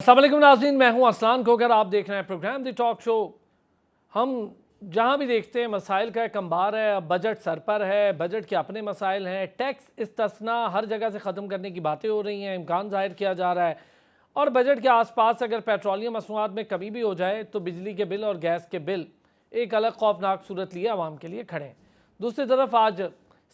अस्सलाम वालेकुम नाज़रीन, मैं हूं अरसलान खोकर। आप देख रहे हैं प्रोग्राम दी टॉक शो। हम जहां भी देखते हैं मसाइल का एक अंबार है। अब बजट सर पर है, बजट के अपने मसाइल हैं, टैक्स इस्तिस्ना हर जगह से ख़त्म करने की बातें हो रही हैं, इम्कान जाहिर किया जा रहा है। और बजट के आसपास अगर पेट्रोलियम मसनूआत में कमी भी हो जाए तो बिजली के बिल और गैस के बिल एक अलग खौफनाक सूरत लिए आवाम के लिए खड़े हैं। दूसरी तरफ आज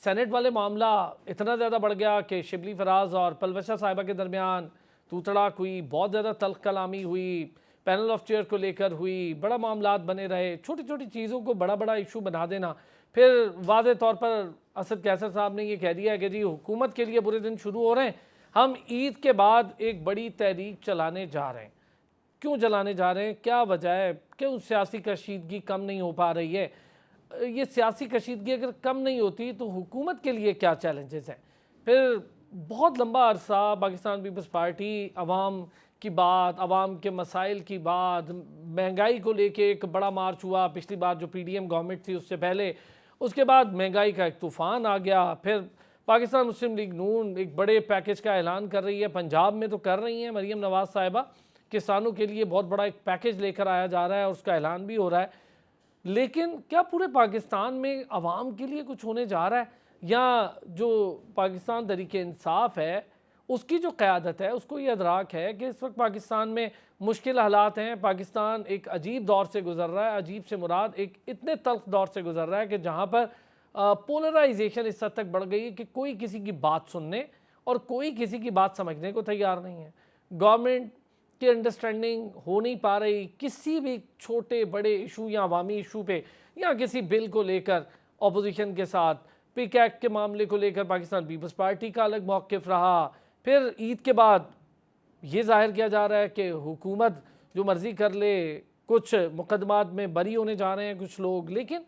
सेनेट वाले मामला इतना ज़्यादा बढ़ गया कि शिबली फराज और पलवशा साहिबा के दरमियान तू तड़ाक हुई, बहुत ज़्यादा तल्ख कलामी हुई, पैनल ऑफ चेयर को लेकर हुई, बड़ा मामलात बने रहे। छोटी छोटी चीज़ों को बड़ा बड़ा इशू बना देना। फिर वाज़े तौर पर असद कैसर साहब ने यह कह दिया कि जी हुकूमत के लिए बुरे दिन शुरू हो रहे हैं, हम ईद के बाद एक बड़ी तहरीक चलाने जा रहे हैं। क्यों चलाने जा रहे हैं, क्या वजह है, क्यों सियासी कशीदगी कम नहीं हो पा रही है? ये सियासी कशीदगी अगर कम नहीं होती तो हुकूमत के लिए क्या चैलेंजेस हैं? फिर बहुत लंबा अरसा पाकिस्तान पीपल्स पार्टी अवाम की बात, अवाम के मसाइल की बात, महंगाई को लेके एक बड़ा मार्च हुआ पिछली बार जो पीडीएम गवर्नमेंट थी उससे पहले। उसके बाद महंगाई का एक तूफ़ान आ गया। फिर पाकिस्तान मुस्लिम लीग नून एक बड़े पैकेज का ऐलान कर रही है। पंजाब में तो कर रही हैं मरीम नवाज़ साहिबा, किसानों के लिए बहुत बड़ा एक पैकेज लेकर आया जा रहा है और उसका ऐलान भी हो रहा है। लेकिन क्या पूरे पाकिस्तान में आवाम के लिए कुछ होने जा रहा है, या जो पाकिस्तान तरीके इंसाफ है उसकी जो क़यादत है उसको ये अदराक है कि इस वक्त पाकिस्तान में मुश्किल हालात हैं, पाकिस्तान एक अजीब दौर से गुजर रहा है। अजीब से मुराद एक इतने तल्ख दौर से गुजर रहा है कि जहाँ पर पोलराइजेशन इस हद तक बढ़ गई है कि कोई किसी की बात सुनने और कोई किसी की बात समझने को तैयार नहीं है। गवर्नमेंट की अंडरस्टैंडिंग हो नहीं पा रही किसी भी छोटे बड़े इशू या अवामी इशू पे, या किसी बिल को लेकर अपोजिशन के साथ। पिक एक्ट के मामले को लेकर पाकिस्तान पीपल्स पार्टी का अलग मौक़िफ़ रहा। फिर ईद के बाद ये जाहिर किया जा रहा है कि हुकूमत जो मर्ज़ी कर ले, कुछ मुकदमात में बरी होने जा रहे हैं कुछ लोग। लेकिन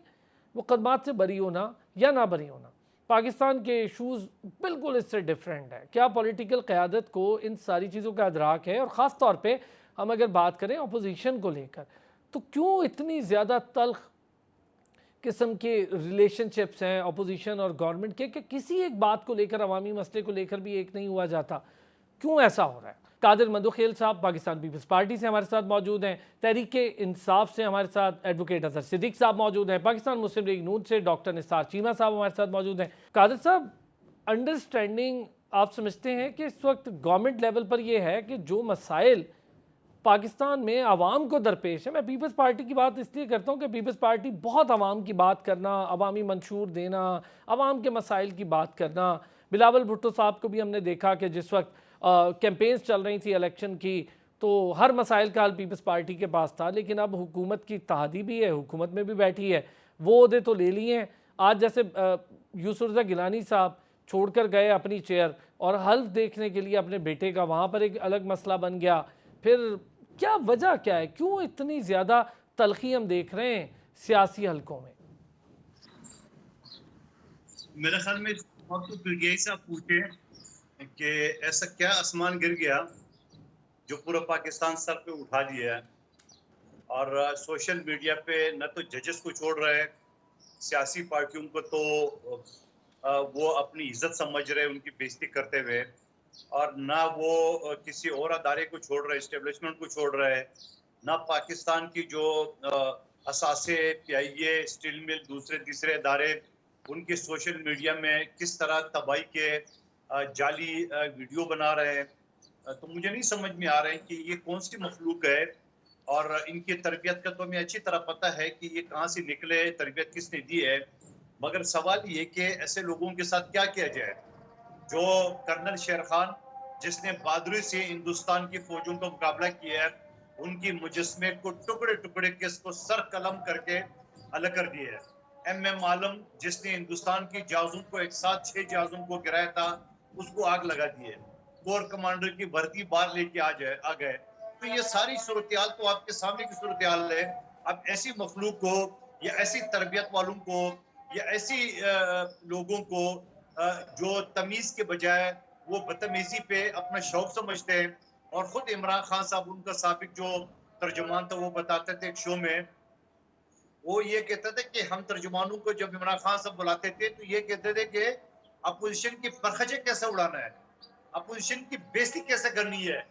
मुकदमात से बरी होना या ना बरी होना, पाकिस्तान के इशूज़ बिल्कुल इससे डिफरेंट है। क्या पॉलिटिकल क़यादत को इन सारी चीज़ों का अदराक है? और ख़ास तौर पे हम अगर बात करें अपोजिशन को लेकर, तो क्यों इतनी ज़्यादा तल्ख़ किस्म के रिलेशनशिप्स हैं अपोजिशन और गवर्नमेंट के कि किसी एक बात को लेकर, अवामी मसले को लेकर भी एक नहीं हुआ जाता? क्यों ऐसा हो रहा है? कादिर मंदुखेल साहब पाकिस्तान पीपल्स पार्टी से हमारे साथ मौजूद हैं। तहरीक इंसाफ से हमारे साथ एडवोकेट अजहर सिद्दीक साहब मौजूद हैं। पाकिस्तान मुस्लिम लीग नून से डॉक्टर निसार चीमा साहब हमारे साथ मौजूद हैं। कादिर साहब, अंडरस्टैंडिंग आप समझते हैं कि इस वक्त गवर्नमेंट लेवल पर यह है कि जो मसाइल पाकिस्तान में आवाम को दरपेश है, मैं पीपल्स पार्टी की बात इसलिए करता हूँ कि पीपल्स पार्टी बहुत आवाम की बात करना, अवामी मंशूर देना, आवाम के मसाइल की बात करना। बिलावल भुट्टो साहब को भी हमने देखा कि जिस वक्त कैंपेन्स चल रही थी इलेक्शन की, तो हर मसाइल का हल पीपल्स पार्टी के पास था। लेकिन अब हुकूमत की इत्तेहादी भी है, हुकूमत में भी बैठी है, वो ओहदे तो ले लिए हैं। आज जैसे यूसुफ रज़ा गिलानी साहब छोड़कर गए अपनी चेयर और हल्फ देखने के लिए अपने बेटे का, वहाँ पर एक अलग मसला बन गया। फिर क्या वजह क्या है, क्यों इतनी ज़्यादा तलखी हम देख रहे हैं सियासी हलकों में? मेरे ख्याल में आप तो पीटीआई से आप पूछे कि ऐसा क्या आसमान गिर गया जो पूरा पाकिस्तान सर पे उठा लिया है। और सोशल मीडिया पे न तो जजेस को छोड़ रहे हैं, सियासी पार्टियों को तो वो अपनी इज्जत समझ रहे हैं उनकी बेइज्जती करते हुए, और ना वो किसी और अदारे को छोड़ रहे, एस्टेब्लिशमेंट को छोड़ रहे, ना पाकिस्तान की जो असासे, पीआईए, स्टील मिल, दूसरे तीसरे अदारे, उनके सोशल मीडिया में किस तरह तबाही के जाली वीडियो बना रहे हैं। तो मुझे नहीं समझ में आ रहा है कि ये कौन सी मखलूक है। और इनकी तरबियत का तो हमें अच्छी तरह पता है कि ये कहाँ से निकले, तरबियत किसने दी है। मगर सवाल ये कि ऐसे लोगों के साथ क्या किया जाए जो कर्नल शेर खान, जिसने बहादुरी से हिंदुस्तान की फौजों का मुकाबला किया है, उनकी मुजस्मे को टुकड़े टुकड़े के इसको सर कलम करके अलग कर दिया है। एम आलम, जिसने हिंदुस्तान की जहाजों को एक साथ 6 जहाजों को गिराया था, उसको आग लगा दी है। कोर कमांडर की वर्दी बाहर लेके आ गए। तो ये सारी सूरत-ए-हाल तो आपके सामने की सूरत-ए-हाल है। अब ऐसी मखलूक को, या ऐसी तरबियत वालों को, या ऐसी लोगों को जो तमीज़ के बजाय वो बदतमीज़ी पे अपना शौक समझते हैं। और खुद इमरान खान साहब, उनका साबिक जो तर्जुमान था, वो बताते थे एक शो में, वो ये कहते थे कि हम तर्जुमानों को जब इमरान खान साहब बुलाते थे तो ये कहते थे कि अपोजिशन की परखचें कैसे उड़ाना है, अपोजिशन की बेइज्जती कैसे करनी है।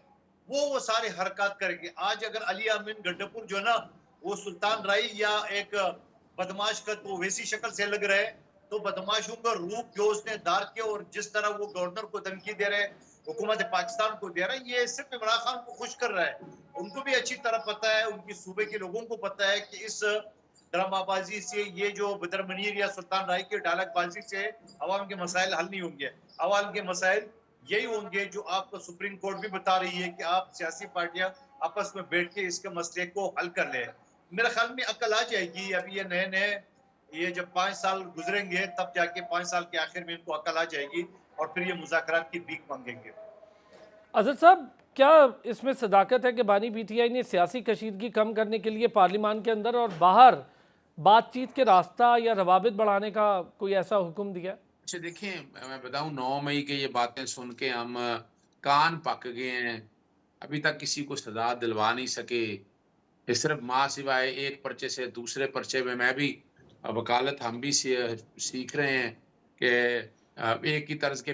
वो सारे हरकत करेंगे। आज अगर अली अमीन गड्ढापुर जो है ना, वो सुल्तान राई या एक बदमाश का तो वैसी शक्ल से लग रहा है, तो बदमाशों का रूप जो उसने धार के और जिस तरह वो गवर्नर को धमकी दे रहे हैं, हुकूमत पाकिस्तान को दे रहा है, ये सिर्फ इमरान खान को खुश कर रहा है। उनको भी अच्छी तरह पता है, उनकी सूबे के लोगों को पता है कि इस ड्रामाबाजी से, ये जो बदर मनीर या सुल्तान राय की डायलॉगबाजी से अवाम के मसाइल हल नहीं होंगे। अवाम के मसाइल यही होंगे जो आपको सुप्रीम कोर्ट भी बता रही है कि आप सियासी पार्टियां आपस में बैठ के इसके मसले को हल कर ले। मेरे ख्याल में अकल आ जाएगी। अभी ये नए नए, ये जब 5 साल गुजरेंगे तब जाके 5 साल के आखिर में इनको अकल आ जाएगी और फिर ये मुज़ाकरात की भीख मांगेंगे। अजहर साहब, क्या इसमें सदाकत है कि बानी पीटीआई ने सियासी कशीदगी कम करने के लिए पार्लियामान के अंदर और बाहर बातचीत के रास्ता या रवाबित बढ़ाने का कोई ऐसा हुक्म दिया? अच्छा देखिए, मैं बताऊं, 9 मई के ये बातें सुन के हम कान पक गए हैं। अभी तक किसी को सजा दिलवा नहीं सके। ये सिर्फ माँ सिवाय एक पर्चे से दूसरे पर्चे में, मैं भी वकालत हम भी सीख रहे हैं कि एक ही तर्ज के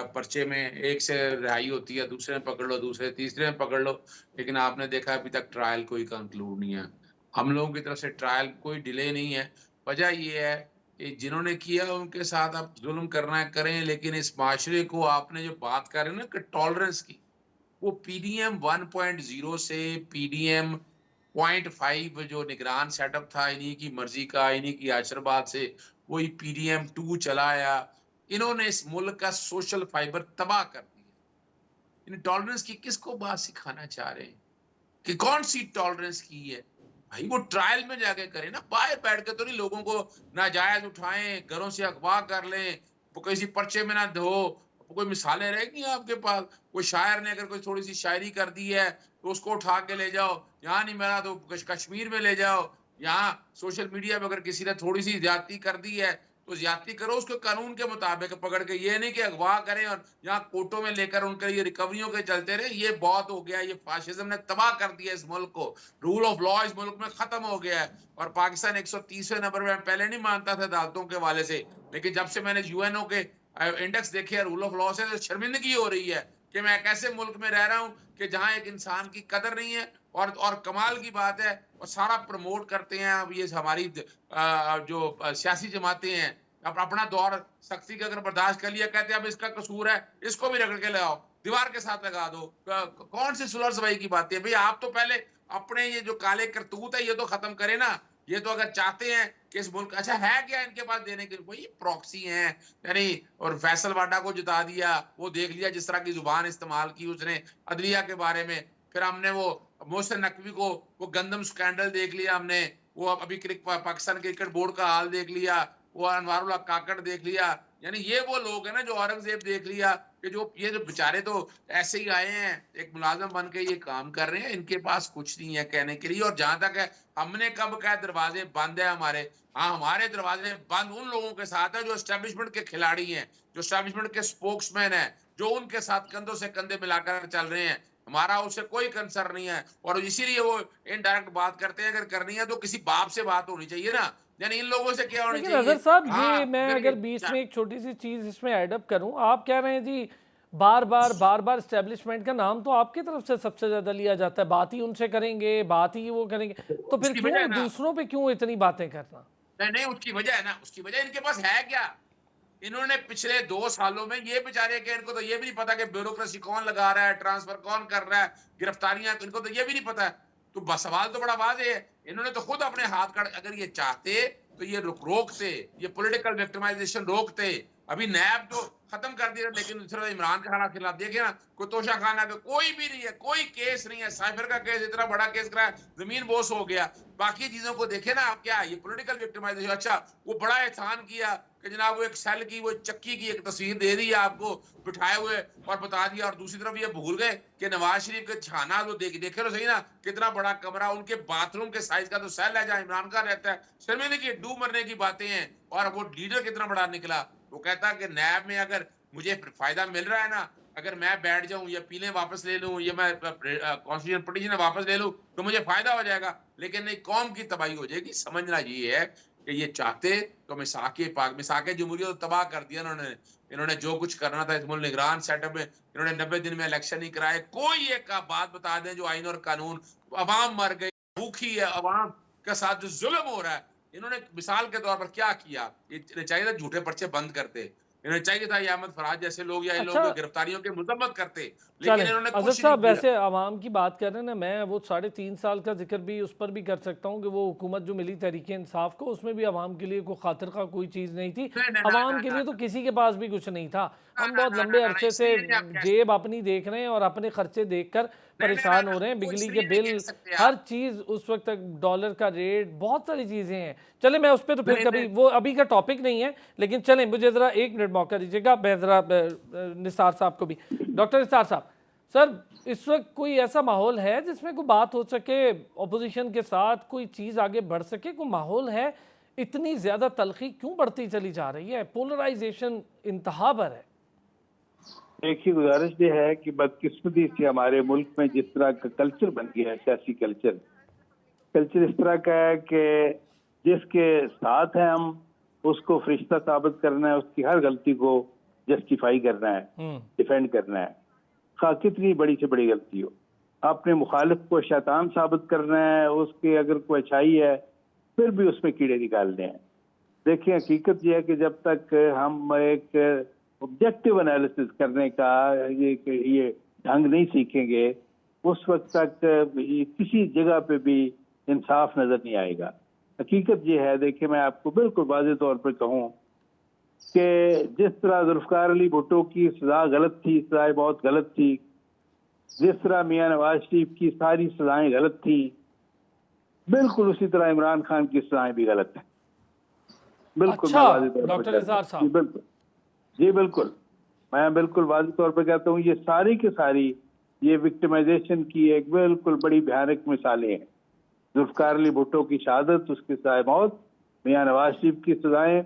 पर्चे में एक से रिहाई होती है, दूसरे में पकड़ लो, दूसरे तीसरे में पकड़ लो, लेकिन आपने देखा अभी तक ट्रायल कोई कंक्लूड नहीं है। हम लोगों की तरफ से ट्रायल कोई डिले नहीं है। वजह ये है कि जिन्होंने किया उनके साथ आप जुल्म करना है करें, लेकिन इस माशरे को आपने जो बात कर रहे हैं ना कि टॉलरेंस की, वो पीडीएम 1.0 से पीडीएम 0.5 जो निगरान सेटअप था इन्हीं की मर्जी का, इन्हीं की आशीर्वाद से वही पीडीएम 2 चलाया। इन्होंने इस मुल्क का सोशल फाइबर तबाह कर दिया। इन टॉलरेंस की किसको बात सिखाना चाह रहे हैं कि कौन सी टॉलरेंस की है? भाई वो ट्रायल में जाके करें ना, बाहर बैठ के तो नहीं लोगों को नाजायज उठाएं, घरों से अगवा कर लें, वो किसी पर्चे में ना दो। कोई मिसालें रहेंगी आपके पास? कोई शायर ने अगर कोई थोड़ी सी शायरी कर दी है तो उसको उठा के ले जाओ, यहाँ नहीं मिला तो कश्मीर में ले जाओ। यहाँ सोशल मीडिया पे अगर किसी ने थोड़ी सी ज्यादती कर दी है तो ज्यादती करो, उसको कानून के मुताबिक पकड़ के, ये नहीं कि अगवा करें और यहाँ कोर्टों में लेकर उनके लिए रिकवरियों के चलते रहे। ये बहुत हो गया। ये फाशिज्म ने तबाह कर दिया इस मुल्क को। रूल ऑफ लॉ इस मुल्क में खत्म हो गया है और पाकिस्तान 130वें नंबर में, पहले नहीं मानता था अदालतों के हवाले से, लेकिन जब से मैंने यूएनओ के इंडेक्स देखे रूल ऑफ लॉ से, तो शर्मिंदगी हो रही है कि मैं एक ऐसे मुल्क में रह रहा हूं कि जहां एक इंसान की कदर नहीं है। और कमाल की बात है, और सारा प्रमोट करते हैं अब ये हमारी जो सियासी जमातें हैं, अपना दौर सख्ती का अगर बर्दाश्त कर लिया, कहते हैं अब इसका कसूर है, इसको भी रगड़ के ले आओ, दीवार के साथ लगा दो। कौन सी सुलह सफाई की बात है भाई? आप तो पहले अपने ये जो काले करतूत है ये तो खत्म करें ना। ये तो अगर चाहते हैं कि इस मुल्क, अच्छा है क्या इनके पास देने के लिए? वही प्रॉक्सी हैं यानी। और फैसल वाडा को जिता दिया, वो देख लिया जिस तरह की जुबान इस्तेमाल की उसने अदलिया के बारे में। फिर हमने वो मोहसिन नकवी को, वो गंदम स्कैंडल देख लिया हमने। वो अभी पाकिस्तान क्रिकेट बोर्ड का हाल देख लिया। वो अनवारुल हक काकड़ देख लिया। यानी ये वो लोग हैं ना जो औरंगजेब देख लिया कि जो ये जो बेचारे तो ऐसे ही आए हैं, एक मुलाजम बन के ये काम कर रहे हैं, इनके पास कुछ नहीं है कहने के लिए। और जहां तक है हमने कब कहा दरवाजे बंद है हमारे, हाँ हमारे दरवाजे बंद उन लोगों के साथ है जो एस्टेब्लिशमेंट के खिलाड़ी हैं, जो एस्टेब्लिशमेंट के स्पोक्समैन है, जो उनके साथ कंधों से कंधे मिलाकर चल रहे हैं। हमारा उससे कोई कंसर्न नहीं है। और इसीलिए वो इनडायरेक्ट बात करते हैं। अगर करनी है तो किसी बाप से बात होनी चाहिए ना, यानी इन लोगों से क्या होनी लेकिन चाहिए? अजहर साहब, हाँ, ये मैं अगर बीच में एक छोटी सी चीज इसमें एडअप करूं, आप कह रहे हैं जी बार बार एस्टेब्लिशमेंट का नाम तो आपकी तरफ से सबसे ज्यादा लिया जाता है, बात ही उनसे करेंगे, बात ही वो करेंगे, तो फिर उसकी वजह क्यों है ना, दूसरों पे क्यों इतनी बातें करना? नहीं नहीं, उसकी वजह है ना, उसकी वजह इनके पास है क्या? इन्होंने पिछले 2 सालों में ये बेचारे के, इनको तो ये भी नहीं पता कि ब्यूरोक्रेसी कौन लगा रहा है, ट्रांसफर कौन कर रहा है, गिरफ्तारियां, इनको तो ये भी नहीं पता है। तो बस सवाल तो बड़ा वाज़ेह है। इन्होंने तो खुद अपने हाथ काट, अगर ये चाहते तो ये रोकते, ये पॉलिटिकल विक्टिमाइजेशन रोकते। अभी नैब तो खत्म कर दिया, लेकिन सिर्फ इमरान खान के खिलाफ देखिए ना, कोई तोशा खाना का कोई भी नहीं है, कोई केस नहीं है। साइफर का केस इतना बड़ा केस कराया, जमीन बोस हो गया। बाकी चीजों को देखे ना आप, क्या ये पॉलिटिकल विक्टिमाइजेशन? अच्छा वो बड़ा एहसान किया कि जनाब वो एक सेल की, वो चक्की की एक तस्वीर दे दी आपको बिठाए हुए और बता दिया। और दूसरी तरफ ये भूल गए कि नवाज शरीफ के छाना वो देखे तो सही ना, कितना बड़ा कमरा, उनके बाथरूम के साइज का तो सेल है जहां इमरान खान रहता है। शर्मिंदगी की डूब मरने की बातें हैं। और वो लीडर कितना बड़ा निकला, वो कहता कि नैब में अगर मुझे फायदा मिल रहा है ना, अगर मैं बैठ जाऊं या पीले वापस ले लूं या मैं कॉन्स्टिट्यूशन पिटीशन वापस ले लूं तो मुझे फायदा हो जाएगा, लेकिन नहीं, कौम की तबाही हो जाएगी। समझना ये है कि ये चाहते तो मिसाके जमहूरियत तो तबाह कर दिया उन्होंने। इन्होंने जो कुछ करना था इस मुल्क निगरान सेटअप में, इन्होंने 90 दिन में इलेक्शन नहीं कराए। कोई एक बात बता दें जो आइन और कानून, अवाम मर गई, भूखी है, अवाम के साथ जो जुल्म हो रहा है, इन्होंने मिसाल के तौर पर क्या किया? इन्हें चाहिए था झूठे पर्चे बंद करते, इन्हें चाहिए था ये अहमद फराज जैसे लोग या ये लोग अच्छा, गिरफ्तारियों की मजम्मत करते, लेकिन चलें इन्होंने असद कुछ नहीं साहब, किया। वैसे आवाम की बात कर रहे हैं ना, मैं वो 3.5 साल का जिक्र भी उस पर भी कर सकता हूँ कि वो हुकूमत जो मिली तहरीक इंसाफ को, उसमें भी आवाम के लिए कोई खातिर का कोई चीज़ नहीं थी। नहीं, नहीं, ना, आवाम ना, के ना, लिए तो किसी के पास भी कुछ नहीं था। ना, हम ना, बहुत ना, लंबे ना, ना, अरसे से इसलिए नहीं आप कह सकते। जेब अपनी देख रहे हैं और अपने खर्चे देखकर नहीं, नहीं, ना, परेशान ना, हो रहे हैं। वो बिजली के इसलिए नहीं कह बिल, सकते हर आप। चीज़ उस वक्त तक, डॉलर का रेट, बहुत सारी चीज़ें हैं। चले, मैं उस पर तो फिर नहीं, कभी, नहीं, वो अभी का टॉपिक नहीं है, लेकिन चलें, मुझे ज़रा 1 मिनट मौका दीजिएगा। मैं ज़रा निसार साहब को भी, डॉक्टर निसार साहब, सर इस वक्त कोई ऐसा माहौल है जिसमें कोई बात हो सके, ऑपोजिशन के साथ कोई चीज़ आगे बढ़ सके, कोई माहौल है? इतनी ज़्यादा तलखी क्यों बढ़ती चली जा रही है? पोलराइजेशन इंतहा पर है। देखिए, गुजारिश ये है कि बदकिस्मती से हमारे मुल्क में जिस तरह का कल्चर बन गया है, सियासी कल्चर इस तरह का है कि जिसके साथ है हम उसको फरिश्ता साबित करना है, उसकी हर गलती को जस्टिफाई करना है, डिफेंड करना है, खा कितनी बड़ी से बड़ी गलती हो। अपने मुखालिफ को शैतान साबित करना है, उसके अगर कोई अच्छाई है फिर भी उसमें कीड़े निकालने हैं। देखिए, हकीकत यह है कि जब तक हम एक ऑब्जेक्टिव एनालिसिस करने का ये ढंग नहीं सीखेंगे, उस वक्त तक किसी जगह पे भी इंसाफ नजर नहीं आएगा। हकीकत ये है, देखिए मैं आपको बिल्कुल वाज़ेह तौर पर कहूँ कि जिस तरह जुल्फ़िकार अली भुट्टो की सजा गलत थी, सजाएं बहुत गलत थी, जिस तरह मियां नवाज शरीफ की सारी सजाएं गलत थी, बिल्कुल उसी तरह इमरान खान की सजाएं भी गलत हैं। बिल्कुल अच्छा मैं वाज़ेह तौर पर डॉक्टर कहता निसार हूं। साहब, जी बिल्कुल, मैं बिल्कुल वाज़ेह तौर पर कहता हूँ, ये सारी की सारी ये विक्टिमाइजेशन की एक बिल्कुल बड़ी भयानक मिसालें हैं। जुल्फ़िकार अली भुट्टो की शहादत, उसकी सजाए मौत, मियां नवाज शरीफ की सजाएं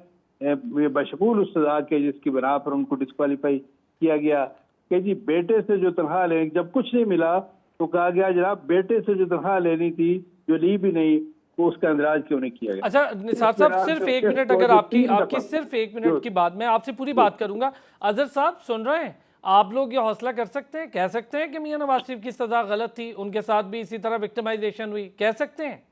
बशमूल उस सजा के जिसकी बना पर उनको डिस्क्वालीफाई किया गया कि जी बेटे से जो तनख्वाह लेनी, जब कुछ नहीं मिला तो कहा गया जनाब बेटे से जो तनख्वाह लेनी थी, जो ली भी नहीं, तो उसका इंदराज क्यों नहीं किया गया। अच्छा निसार साहब, सिर्फ 1 मिनट, अगर आपकी आपकी सिर्फ 1 मिनट की बात, मैं आपसे पूरी बात करूंगा। अजहर साहब सुन रहे हैं? आप लोग ये हौसला कर सकते हैं, कह सकते हैं कि मियां नवाज शरीफ की सजा गलत थी, उनके साथ भी इसी तरह विक्टिमाइजेशन हुई, कह सकते हैं?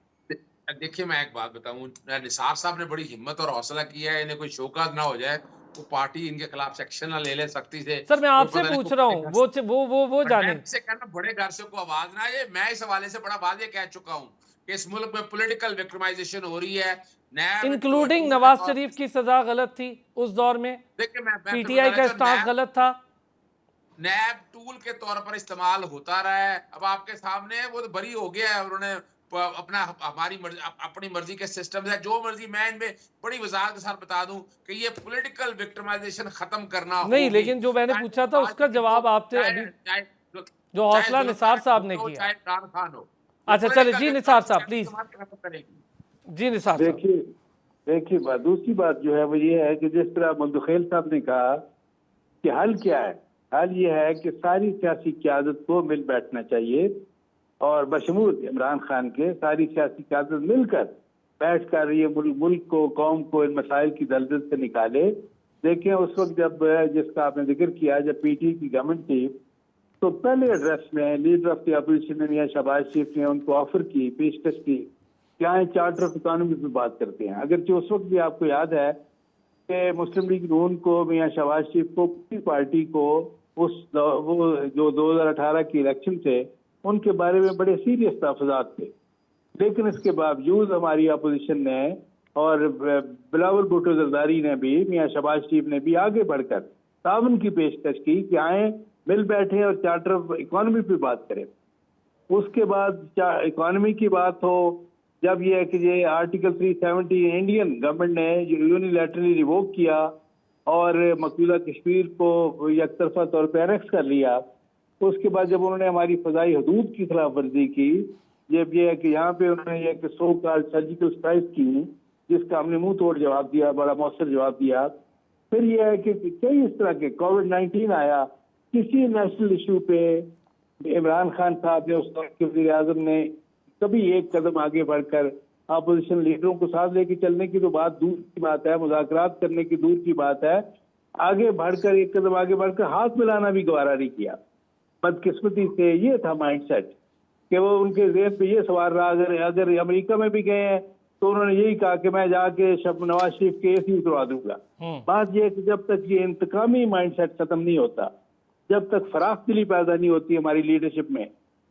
देखिए मैं एक बात बताऊं, निसार साहब ने बड़ी हिम्मत और हौसला किया है, इन्हें कोई शोकाज ना हो जाए तो पार्टी इनके खिलाफ सेक्शन ना ले ले सख्ती से। सर मैं कोई आपसे पता नहीं पूछ को रहा बड़े हूँ, घर वो और मैं जाने। इनसे कहना, बड़े घर से को आवाज ना आए। मैं इस हवाले से बड़ा वादे कह चुका हूं कि इस मुल्क में पॉलिटिकल विक्टिमाइजेशन हो रही है। नैब इंक्लूडिंग टूल के नवाज तौर शरीफ की सजा गलत थी उस दौर में, देखिए मैं फिर पीटीआई बताना का चाहूं, स्टांस गलत था। नैब टूल के तौर पर इस्तेमाल होता रहा है। अब आपके सामने है, वो तो बरी हो गया है, उन्होंने अपना हमारी मर्जी, अपनी मर्जी के सिस्टम है, जो मर्जी। मैं इनमें बड़ी वजाहत के साथ बता दूं कि ये पॉलिटिकल विक्टिमाइजेशन खत्म करना नहीं, होगी। लेकिन जो मैंने चाहे पूछा था नवाज उसका शरीफ हो, जवाब आपसे चाहे अभी, चाहे जो चाहे हौसला निसार जुल्फिकार साहब ने भुट्टो हो, किया। चाहे इमरान खान हो, ये अच्छा चले, पॉलिटिकल जी निसार साहब विक्टिमाइजेशन प्लीज, समाप्त खत्म करेगी। जी निसार साहब। देखिए दूसरी बात जो है वो ये है कि जिस तरह मुल्दुखैल साहब ने कहा कि हल क्या है, हल ये है कि सारी सियासी क़यादत को मिल बैठना चाहिए और बशमूल इमरान खान के सारी सियासी क़यादत मिलकर बैठकर ये मुल्क को, कौम को इन मसाइल की दलदल से निकाले। देखिए उस वक्त जब, जिसका आपने जिक्र किया, जब पीटी की गवर्नमेंट थी, तो पहले एड्रेस में लीडर ऑफ द अपोजिशन ने, शहबाज शरीफ ने उनको ऑफर की, पेशकश की कि आए चार्टर ऑफ इकोनॉमी पे बात करते हैं। अगर उस वक्त भी आपको याद है कि मुस्लिम लीग नून को, मियां शहबाज शरीफ को, पूरी पार्टी को वो जो 2018 की इलेक्शन थे उनके बारे में बड़े सीरियस तहफ़्फ़ुज़ात थे, लेकिन इसके बावजूद हमारी अपोजिशन ने और बिलावल भुट्टो जरदारी ने भी, मियां शहबाज शरीफ ने भी आगे बढ़कर ताउन की पेशकश की कि आए मिल बैठे और चार्टर ऑफ इकोनॉमी पे बात करें। उसके बाद इकोनॉमी की बात हो, जब यह है कि ये आर्टिकल 370 इंडियन गवर्नमेंट ने यूनिलैटरली रिवोक किया और मकबूजा कश्मीर को एकतरफा तौर पर एनेक्स कर लिया, उसके बाद जब उन्होंने हमारी फजाई हदूद की खिलाफ वर्जी की, जब यह है कि यहाँ पे उन्होंने ये सो कॉल्ड सर्जिकल स्ट्राइक की, जिसका हमने मुंह तोड़ जवाब दिया, बड़ा मौसर जवाब दिया। फिर यह है कि कई इस तरह के कोविड-19 आया, किसी नेशनल इशू पे इमरान खान साहब ने, उस वक्त के वज़ीर आज़म ने कभी एक कदम आगे बढ़कर अपोजिशन लीडरों को साथ लेके चलने की तो बात दूर की बात है, मुज़ाकरात करने की दूर की बात है, आगे बढ़कर, एक कदम आगे बढ़कर हाथ मिलाना भी गवारा नहीं किया। बदकिस्मती से ये था माइंडसेट कि वो उनके ज़हन पे ये सवाल रहा, अगर अमेरिका में भी गए हैं तो उन्होंने यही कहा कि मैं जाके नवाज शरीफ के एसी उतरवा दूंगा। बात यह है कि जब तक ये इंतकामी माइंडसेट खत्म नहीं होता, जब तक फराख दिली पैदा नहीं होती हमारी लीडरशिप में,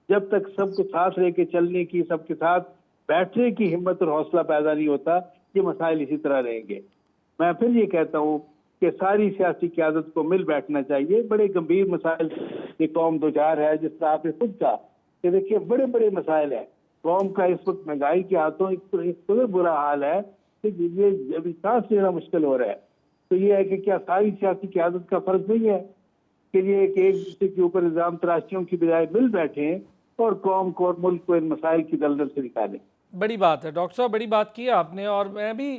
जब तक सबको साथ लेके चलने की, सबके साथ बैठने की हिम्मत और हौसला पैदा नहीं होता, ये मसाइल इसी तरह रहेंगे। मैं फिर ये कहता हूँ कि सारी सियासी क़यादत को मिल बैठना चाहिए। बड़े गंभीर मसाइल ये कौम दो चार है, जिस तरह आपने खुद कहा कि देखिए बड़े बड़े मसाइल है कौम का। इस वक्त महंगाई के हाथों इतना बुरा हाल है कि ये अभी सांस लेना मुश्किल हो रहा है। तो ये है कि क्या सारी सियासी क़यादत का फर्ज नहीं है कि ये एक दूसरे के ऊपर इल्जाम तराशियों की बजाय मिल बैठे और कौम को और मुल्क को इन मसाइल की दलदल से निकालें। बड़ी बात है डॉक्टर साहब, बड़ी बात की आपने। और मैं भी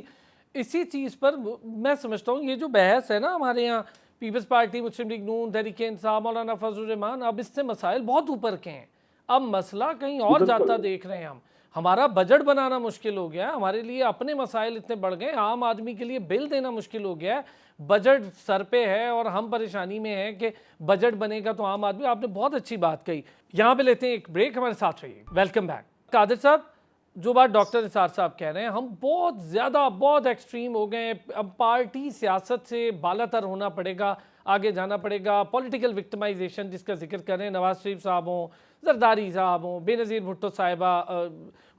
इसी चीज़ पर मैं समझता हूँ, ये जो बहस है ना हमारे यहाँ पीपल्स पार्टी, मुस्लिम लीग नून, तहरीक इंसाफ, मौलाना फजल रहमान, अब इससे मसाइल बहुत ऊपर के हैं। अब मसला कहीं और जाता देख रहे हैं हम। हमारा बजट बनाना मुश्किल हो गया है, हमारे लिए अपने मसाइल इतने बढ़ गए, आम आदमी के लिए बिल देना मुश्किल हो गया है। बजट सर पे है और हम परेशानी में हैं कि बजट बनेगा तो आम आदमी। आपने बहुत अच्छी बात कही। यहाँ पे लेते हैं एक ब्रेक, हमारे साथ रहिए। Welcome back. कादिर साहब, जो बात डॉक्टर निसार साहब कह रहे हैं, हम बहुत ज़्यादा बहुत एक्सट्रीम हो गए। अब पार्टी सियासत से बालातर होना पड़ेगा, आगे जाना पड़ेगा। पॉलिटिकल विक्टिमाइजेशन जिसका जिक्र करें, नवाज शरीफ साहब हों, जरदारी साहब हों, बेनज़ीर भुट्टो साहिबा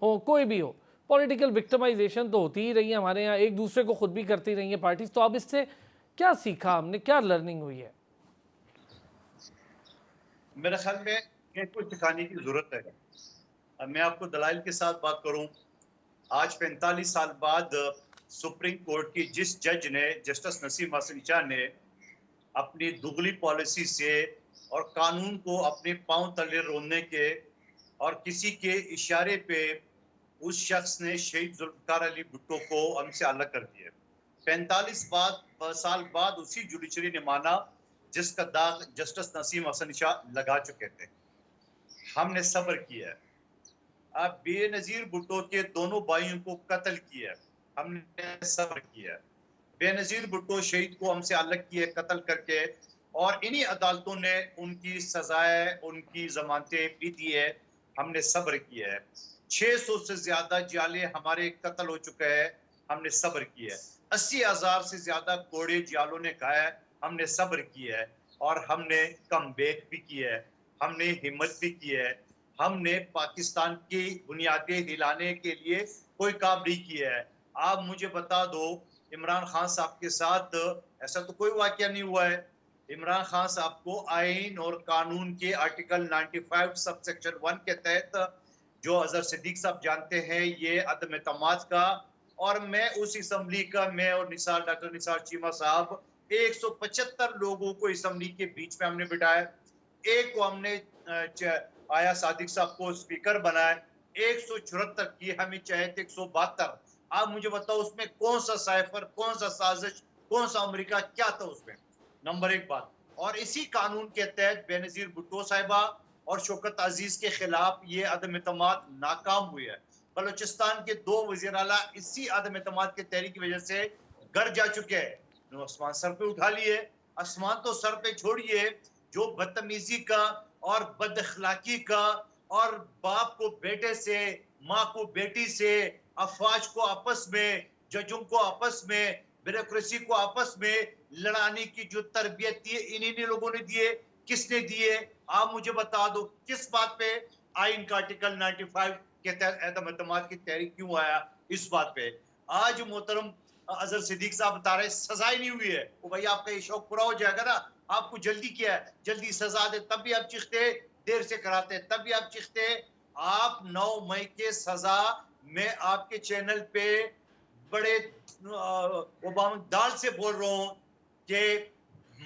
हो, कोई भी हो, पॉलिटिकल विक्टिमाइजेशन तो होती ही रही है हमारे यहाँ, एक दूसरे को खुद भी करती रही है पार्टीज। तो अब इससे क्या सीखा हमने, क्या लर्निंग हुई है? मेरे ख्याल में ये कुछ सिखाने की जरूरत है। अब मैं आपको दलाइल के साथ बात करूं, आज 45 साल बाद सुप्रीम कोर्ट की जिस जज ने, जस्टिस नसीम हसन शाह ने अपनी दुगली पॉलिसी से और कानून को अपने पांव तले रोनने के और किसी के इशारे पे उस शख्स ने शहीद जुल्फकार अली भुट्टो को हमसे अलग कर दिया। 45 साल बाद उसी जुडिशरी ने माना जिसका दाग जस्टिस नसीम हसन शाह लगा चुके थे। हमने सब्र किया है। अब बेनजीर भुट्टो के दोनों भाइयों को कत्ल किया, हमने सब्र किया। बेनजीर भुट्टो शहीद को हमसे अलग किए कत्ल करके, और इन्हीं अदालतों ने उनकी सजाएं, उनकी जमानतें भी दी है, हमने सब्र किया है। 600 से ज्यादा जाले हमारे कत्ल हो चुके हैं, हमने सब्र किया है। 80,000 से ज्यादा कोड़े जालों ने खाया, हमने सब्र किया है। और हमने कम बैक भी किया है, हमने हिम्मत भी की है। हमने पाकिस्तान की बुनियादें हिलाने के लिए कोई काम नहीं किया है। आप मुझे बता दो, इमरान खान साहब के साथ ऐसा तो कोई वाकया नहीं हुआ है। इमरान खान साहब को आईन और कानून के आर्टिकल 95 सबसेक्शन 1 के तहत, जो अजहर सिद्दीक साहब जानते हैं, ये अदम एतमाद का, और मैं उस असम्बली का, मैं और डॉक्टर निसार चीमा साहब 175 लोगों को असम्बली के बीच में हमने बिठाया। एक को हमने आया सादिक साहब को स्पीकर बनाया। 174 की हमें चाहे थे 172। आप मुझे बताओ उसमें कौन सा साइफर, कौन सा साजिश, कौन सा अमेरिका, क्या था उसमें? नंबर एक बात। और इसी कानून के तहत बेनजीर भुट्टो साहिबा और शौकत अजीज के खिलाफ ये अदम एतमाद नाकाम हुई है। बलोचिस्तान के 2 वज़ीर आला इसी अदम एतमाद के तहरीक की वजह से घर जा चुके हैं। आसमान सर पे उठा लिए, आसमान तो सर पे छोड़िए, जो बदतमीजी का और बदअखलाकी का, और बाप को बेटे से, माँ को बेटी से, अफवाज को आपस में, जजों को आपस में, ब्यूरोक्रेसी को आपस में लड़ाने की जो तरबियत दी, इन्हीं लोगों ने दी है। किसने दी है? आप मुझे बता दो, किस बात पे? आइन का आर्टिकल 95 के तहत अदम एतमाद की तहरीक क्यों आया? इस बात पे। आज मोहतरम अजहर सिद्दीक साहब बता रहे सजाई नहीं हुई है। वो भाई आपका ये शौक पूरा हो जाएगा ना, आपको जल्दी क्या है, जल्दी सजा दे, तब भी आप चिखते, देर से कराते तब भी आप चिखते। आप 9 मई के सजा में आपके चैनल पे बड़े दाल से बोल रहा हूं कि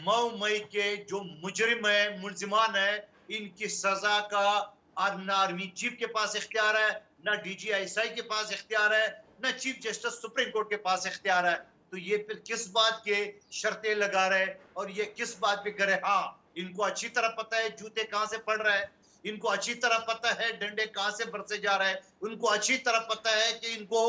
9 मई के जो मुजरिम है, मुलजिमान है, इनकी सजा का ना आर्मी चीफ के पास इख्तियार है, ना DGI के पास इख्तियार है, ना चीफ जस्टिस सुप्रीम कोर्ट के पास इख्तियार है। तो ये फिर किस बात के शर्तें लगा रहे और ये किस बात पे करे? हाँ, इनको अच्छी तरह पता है जूते कहां से पड़ रहा है। इनको अच्छी तरह पता है डंडे कहां से बरसे जा रहे हैं, उनको अच्छी तरह पता है कि इनको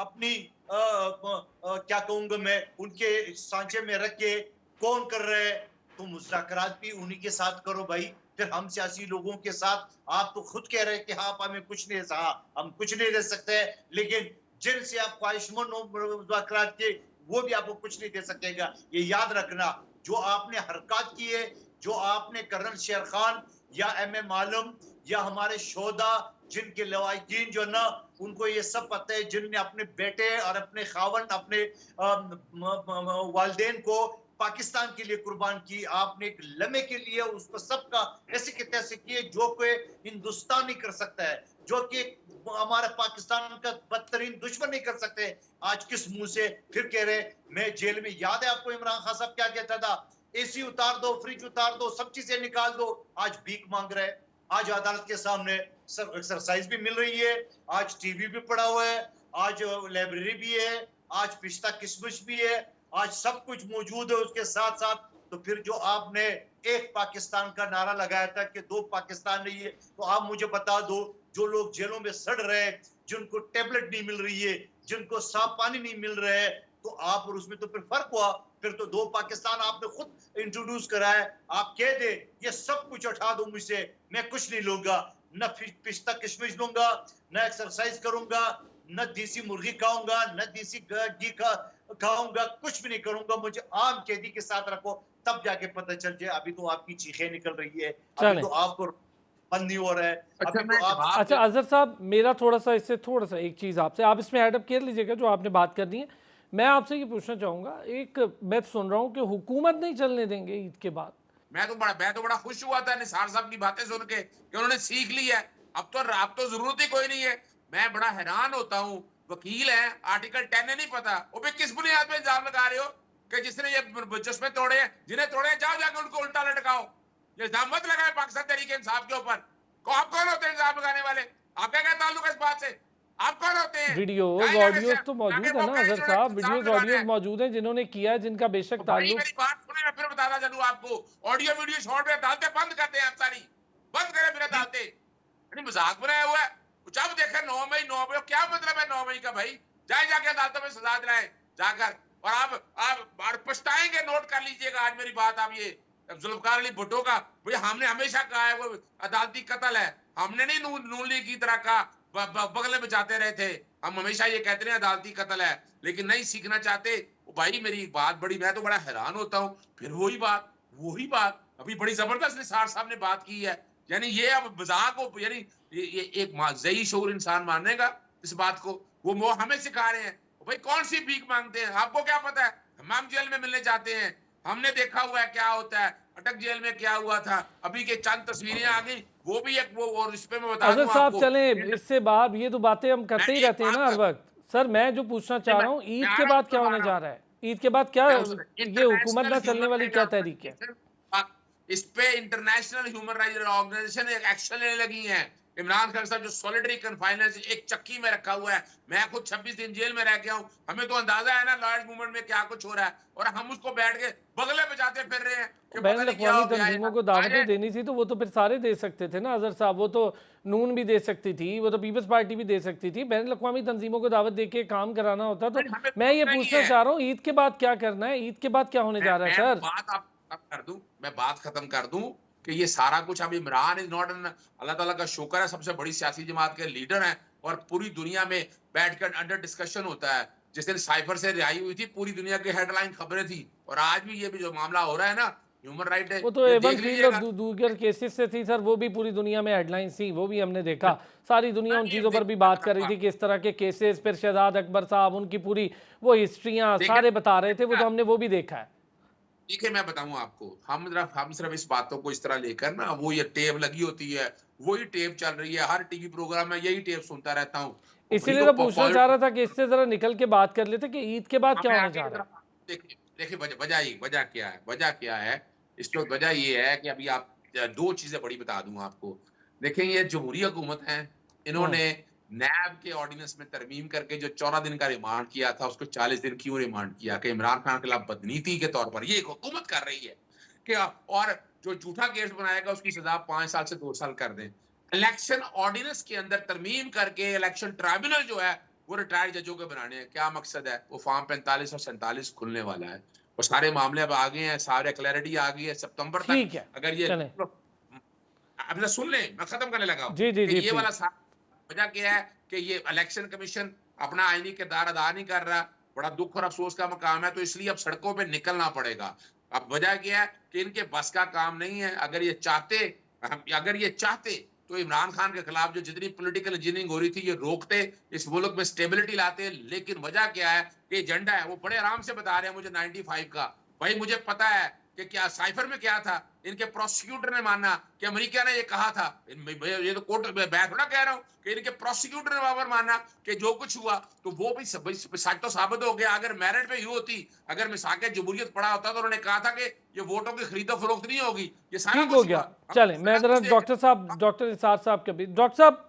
अपनी क्या कहूंगा मैं, उनके सांचे में रख के कौन कर रहे हैं। तो मुज़ाकरात भी उन्हीं के साथ करो भाई, फिर हम सियासी लोगों के साथ। आप तो खुद कह रहे हैं कि हाँ हमें कुछ नहीं, हाँ हम कुछ नहीं दे सकते, लेकिन जिनसे आप ख्वाहिशमंद हो मुज़ाकरात के, वो भी आपको कुछ नहीं दे सकेगा। ये याद रखना, जो आपने हरकत की है, जो आपने कर्नल शेर खान या एम आलम या हमारे शोधा, जिनके लवाकिन जो ना, उनको ये सब पता है, जिनने अपने बेटे और अपने खावन, अपने वालदेन को पाकिस्तान के लिए कुर्बान की। आपने एक लम्हे के लिए उसको सबका ऐसे के तैसे किए जो कोई हिंदुस्तान नहीं कर सकता है, जो कि हमारे पाकिस्तान का बदतरीन दुश्मन नहीं कर सकते। आज किस मुंह से फिर कह रहे मैं जेल में? याद है आपको इमरान खान साहब क्या कहता था? एसी उतार दो, फ्रिज उतार दो, सब चीजें निकाल दो। आज भीख मांग रहे हैं। आज अदालत के सामने एक्सरसाइज भी मिल रही है, आज टीवी भी पड़ा हुआ है, आज लाइब्रेरी भी है, आज पिस्ता किशमिश भी है, आज सब कुछ मौजूद है। उसके साथ साथ तो फिर जो आपने एक पाकिस्तान का नारा लगाया था कि दो पाकिस्तान नहीं है, तो आप मुझे बता दो, जो लोग जेलों में सड़ रहे हैं, जिनको टेबलेट नहीं मिल रही है, जिनको साफ पानी नहीं मिल रहा है, तो आप और उसमें तो फिर फर्क हुआ। फिर तो दो पाकिस्तान आपने खुद इंट्रोड्यूस करा है। आप कह दे ये सब कुछ उठा दो मुझसे, मैं कुछ नहीं लूंगा, न पिस्ता किशमिश लूंगा, न एक्सरसाइज करूंगा, न देसी मुर्गी खाऊंगा, न देसी घी खाऊंगा, कुछ भी नहीं करूंगा, मुझे आम कैदी के साथ रखो, तब जाके पता चल जाए। अभी तो आपकी चीखें निकल रही है, अभी तो आपको बंद नहीं हो रहा है। अच्छा, अभी तो आप अच्छा अजहर साहब, मेरा थोड़ा सा इससे थोड़ा सा एक चीज़ आपसे, आप इसमें एडअप कर लीजिएगा जो आपने बात करनी है। मैं आपसे ये पूछना चाहूँगा, एक मैं सुन रहा हूँ कि हुकूमत नहीं चलने देंगे ईद के बाद। मैं तो बड़ा खुश हुआ था निसार साहब की बातें सुन के कि उन्होंने सीख ली है, अब तो जरूरत ही कोई नहीं है। मैं बड़ा हैरान होता हूँ, वकील है, आर्टिकल 10 नहीं पता, वो भी किस बुनियाद पे इल्जाम लगा रहे हो कि जिसने ये चश्मे तोड़े हैं, जिन्हें तोड़े हैं, जाओ जाके उनको उल्टा लटकाओ। ये इल्जाम मत लगाए पाकिस्तान तहरीक इंसाफ के ऊपर। आप कौन होते हैं इल्जाम लगाने वाले? आपका क्या ताल्लुक है इस बात से? आप कौन होते हैं? वीडियोस ऑडियोज तो मौजूद है ना अजहर साहब, वीडियोस ऑडियोज मौजूद हैं जिन्होंने किया है, जिनका बेशक ताल्लुक। मेरी बात सुने, मैं फिर बताना चलूं आपको। ऑडियो वीडियो शॉर्ट में अदालतें बंद करते हैं, आप सारी बंद करें फिर अदालतें। मजाक बनाया हुआ है। जब देखे 9 मई 9 मई, क्या मतलब है 9 मई का भाई? जाके अदालतों में सजा दिलाएं जाकर, और आप पछताएंगे। नोट कर लीजिएगा आज मेरी बात। आप ये जुल्फकार अली भुट्टो का, भाई हमने हमेशा कहा है वो अदालती कत्ल है, हमने नहीं नून लीग की तरह का बगले में जाते रहे थे। हम हमेशा ये कहते रहे अदालती कत्ल है, लेकिन नहीं सीखना चाहते। भाई मेरी बात बड़ी, मैं तो बड़ा हैरान होता हूँ। फिर वही बात अभी बड़ी जबरदस्त निसार साहब ने बात की है। यानी ये अब मजाक हो, यानी ये एक ज़ही शऊर इंसान मानेगा इस बात को? वो हमें सिखा रहे हैं। भाई कौन सी भीख मांगते हैं? आपको क्या पता है? हम जेल में मिलने जाते हैं, हमने देखा हुआ है क्या होता है। अटक जेल में क्या हुआ था, अभी के चंद तस्वीरें आ गई, वो भी एक वो, और इस पे मैं बता दूं अजहर साहब आपको। चलें इससे बाहर, ये तो बातें हम करते ही रहते हैं ना हर वक्त। सर मैं जो पूछना चाह रहा हूँ, ईद के बाद क्या होने जा रहा है? ईद के बाद क्या ये हुकूमत ना चलने वाली क्या तहरीक है? इस पे international human rights organisation action लेने लगी है। इमरान खान साहब जो सॉलिडरी कन्फाइनेंस एक चक्की में रखा हुआ है, मैं खुद 26 दिन जेल में रह गया हूं, हमें तो अंदाजा है ना लॉयर्स मूवमेंट में क्या कुछ हो रहा है, और हम उसको बैठ के बगले बजाते फिर रहे हैं। बैन अवी तंजीमों को दावतें देनी थी तो वो तो फिर सारे दे सकते थे ना अजहर साहब। वो तो नून भी दे सकती थी, वो तो पीपल्स पार्टी भी दे सकती थी। बैन अवी तंजीमों को दावत दे के काम कराना होता। तो मैं ये पूछना चाह रहा हूँ, ईद के बाद क्या करना है? ईद के बाद क्या होने जा रहा है सर? मैं बात खत्म कर दूं कि ये सारा कुछ अब इमरान इज नॉट एन, अल्लाह ताला का शुक्र है सबसे बड़ी सियासी जमात के लीडर हैं, और पूरी दुनिया में बैठकर अंडर डिस्कशन होता है। जिस दिन साइफर से रिहाई हुई थी, पूरी दुनिया की हेडलाइन खबरें थी, और आज भी ये भी जो मामला हो रहा है ना ह्यूमन राइट, वो तो एवन फील्ड और दूसरे केसेस से थी सर, वो भी पूरी दुनिया में हेडलाइंस थी, वो भी हमने देखा। सारी दुनिया उन चीज़ों पर भी बात कर रही थी कि इस तरह के केसेस, फिर शहजाद अकबर साहब, उनकी पूरी वो हिस्ट्रियाँ सारे बता रहे थे, वो तो हमने वो भी देखा है। देखिए मैं बताऊं आपको, हम सिर्फ इस बातों को इस तरह लेकर ना, वो ये टेप लगी होती है, वही टेप चल रही है, हर टीवी प्रोग्राम में यही टेप सुनता रहता हूं। इसीलिए तो पूछना चाह रहा था कि इससे जरा निकल के बात कर लेते कि ईद के बाद क्या होने जा रहा है। देखिए वजह क्या है इसकी वजह ये है कि अभी आप दो चीजें बड़ी बता दूं आपको। देखें, ये जमहूरी हुकूमत है, इन्होंने नैब के ऑर्डिनेंस में तरमीम करके जो 14 दिन का रिमांड किया था, उसको 40 दिन क्यों रिमांड किया? कि इमरान खान के खिलाफ बदनीति के तौर पर ये एक हुकूमत कर रही है कि, और जो झूठा केस बनाएगा उसकी सजा 5 साल से 2 साल कर दें। इलेक्शन ऑर्डिनेंस के अंदर तरमीम करके इलेक्शन ट्राइब्यूनल जो है वो रिटायर्ड जजों के बनाने हैं। क्या मकसद है? वो फॉर्म 45 और 47 खुलने वाला है, वो सारे मामले अब आ गए हैं, सारे क्लैरिटी आ गई है। सितंबर तक ठीक है, अगर ये चलें। अब सुन लें, मैं खत्म करने लगा हूं जी जी कि जी ये वाला प्लीज। वजह क्या है कि ये इलेक्शन कमीशन अपना आईनी किरदार अदा नहीं कर रहा। बड़ा दुख और अफसोस का मकाम है, तो इसलिए अब सड़कों पे निकलना पड़ेगा। अब वजह क्या है कि इनके बस का काम नहीं है। अगर ये चाहते तो इमरान खान के खिलाफ जो जितनी पॉलिटिकल इंजीनियरिंग हो रही थी ये रोकते, इस मुल्क में स्टेबिलिटी लाते। लेकिन वजह क्या है कि एजेंडा है, वो बड़े आराम से बता रहे हैं मुझे 95 का। भाई मुझे पता है कि क्या साइफर में क्या था। इनके प्रोसिक्यूटर ने माना कि अमेरिका ने ये कहा था, ये तो कोर्ट में मैं थोड़ा कह रहा हूं कि इनके प्रोसिक्यूटर ने बाबर माना कि जो कुछ हुआ तो वो भी सच तो साबित हो गया। अगर मेरिट पे हुई होती, अगर मिसाक जमहूरियत पड़ा होता तो उन्होंने कहा था कि ये वोटों की खरीदो फरोख्त नहीं होगी। ये सारा ठीक हो कुछ गया। हुआ। चलें, मैं ज़रा डॉक्टर साहब, डॉक्टर निसार साहब के भी, डॉक्टर साहब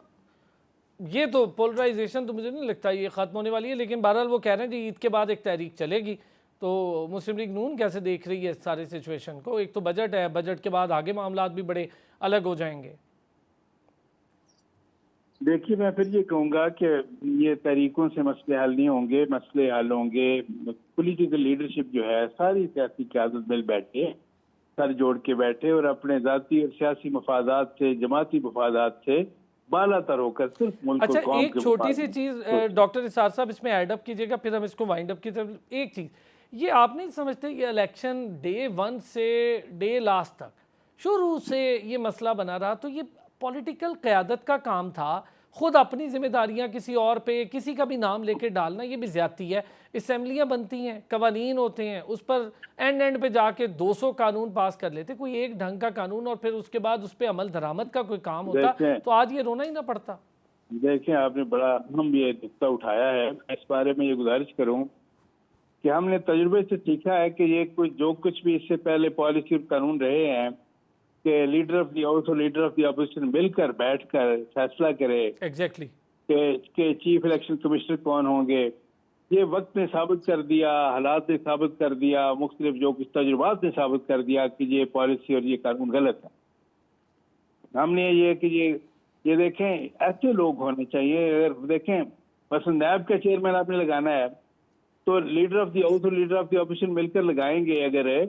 ये तो पोलराइजेशन तो मुझे नहीं लगता ये ख़त्म होने वाली है, लेकिन बहरहाल वो कह रहे हैं जी ईद के बाद एक तहरीक चलेगी। तो मुस्लिम लीग नून कैसे देख रही है इस सारे सिचुएशन को? एक तो बजट है, बजट के बाद आगे मामला भी बड़े अलग हो जाएंगे। देखिए, मैं फिर ये कहूँगा कि ये तरीकों से मसले हल नहीं होंगे। मसले हल होंगे पॉलिटिकल लीडरशिप जो है, सारी सियासी क़यादत मिल बैठे, सर जोड़ के बैठे और अपने ज़ाती और सियासी मफादात से, जमाती मफादात से बालातर होकर सिर्फ मुल्क अच्छा, और कौम एक के छोटी सी मफाद चीज़ डॉक्टर निसार साहब इसमें ऐड अप कीजिएगा, फिर हम इसको वाइंड अप की तरफ। एक चीज़ ये आप नहीं समझते, ये इलेक्शन डे 1 से डे लास्ट तक शुरू से ये मसला बना रहा, तो ये पॉलिटिकल क़यादत का काम था। खुद अपनी जिम्मेदारियां किसी और पे, किसी का भी नाम लेके डालना, ये भी ज़्यादती है। असम्बलियाँ बनती हैं, कवानीन होते हैं, उस पर एंड पे जाके 200 कानून पास कर लेते, कोई एक ढंग का कानून, और फिर उसके बाद उस पर अमल दरामद का कोई काम होता तो आज ये रोना ही ना पड़ता। देखें, आपने बड़ा अहम ये नुक्ता उठाया है। इस बारे में ये गुजारिश करूं कि हमने तजुर्बे से सीखा है कि ये जो कुछ भी इससे पहले पॉलिसी और कानून रहे हैं कि लीडर ऑफ द हाउस और लीडर ऑफ द अपोजिशन मिलकर बैठकर फैसला करे एग्जैक्टली कि चीफ इलेक्शन कमिश्नर कौन होंगे। ये वक्त ने साबित कर दिया, हालात ने साबित कर दिया, मुख्तलिफ जो कुछ तजुर्बात ने साबित कर दिया कि ये पॉलिसी और ये कानून गलत है। हमने ये देखें, ऐसे लोग होने चाहिए। अगर देखें मसलन नैब का चेयरमैन आपने लगाना है तो लीडर ऑफ द हाउस और लीडर ऑफ द अपोजिशन मिलकर लगाएंगे अगर है,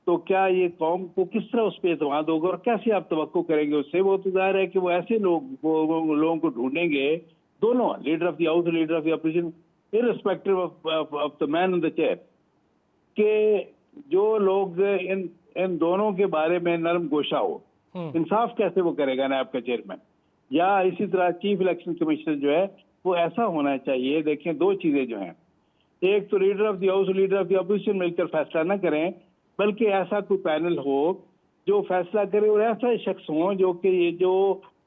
तो क्या ये कौम को किस तरह उस पर एतमाद होगा और कैसे आप तवक्को करेंगे उससे? वो तो जाहिर है कि वो ऐसे लोगों को ढूंढेंगे, दोनों लीडर ऑफ द हाउस और leader of the opposition, irrespective of the man on the chair, कि जो लोग इन दोनों के बारे में नरम गोशा हो। इंसाफ कैसे वो करेगा नैब का चेयरमैन? या इसी तरह चीफ इलेक्शन कमिश्नर जो है वो ऐसा होना चाहिए। देखें, दो चीजें जो हैं, एक तो लीडर ऑफ द हाउस और लीडर ऑफ द अपोजिशन मिलकर फैसला न करें, बल्कि ऐसा कोई पैनल हो जो फैसला करे और ऐसा शख्स हो जो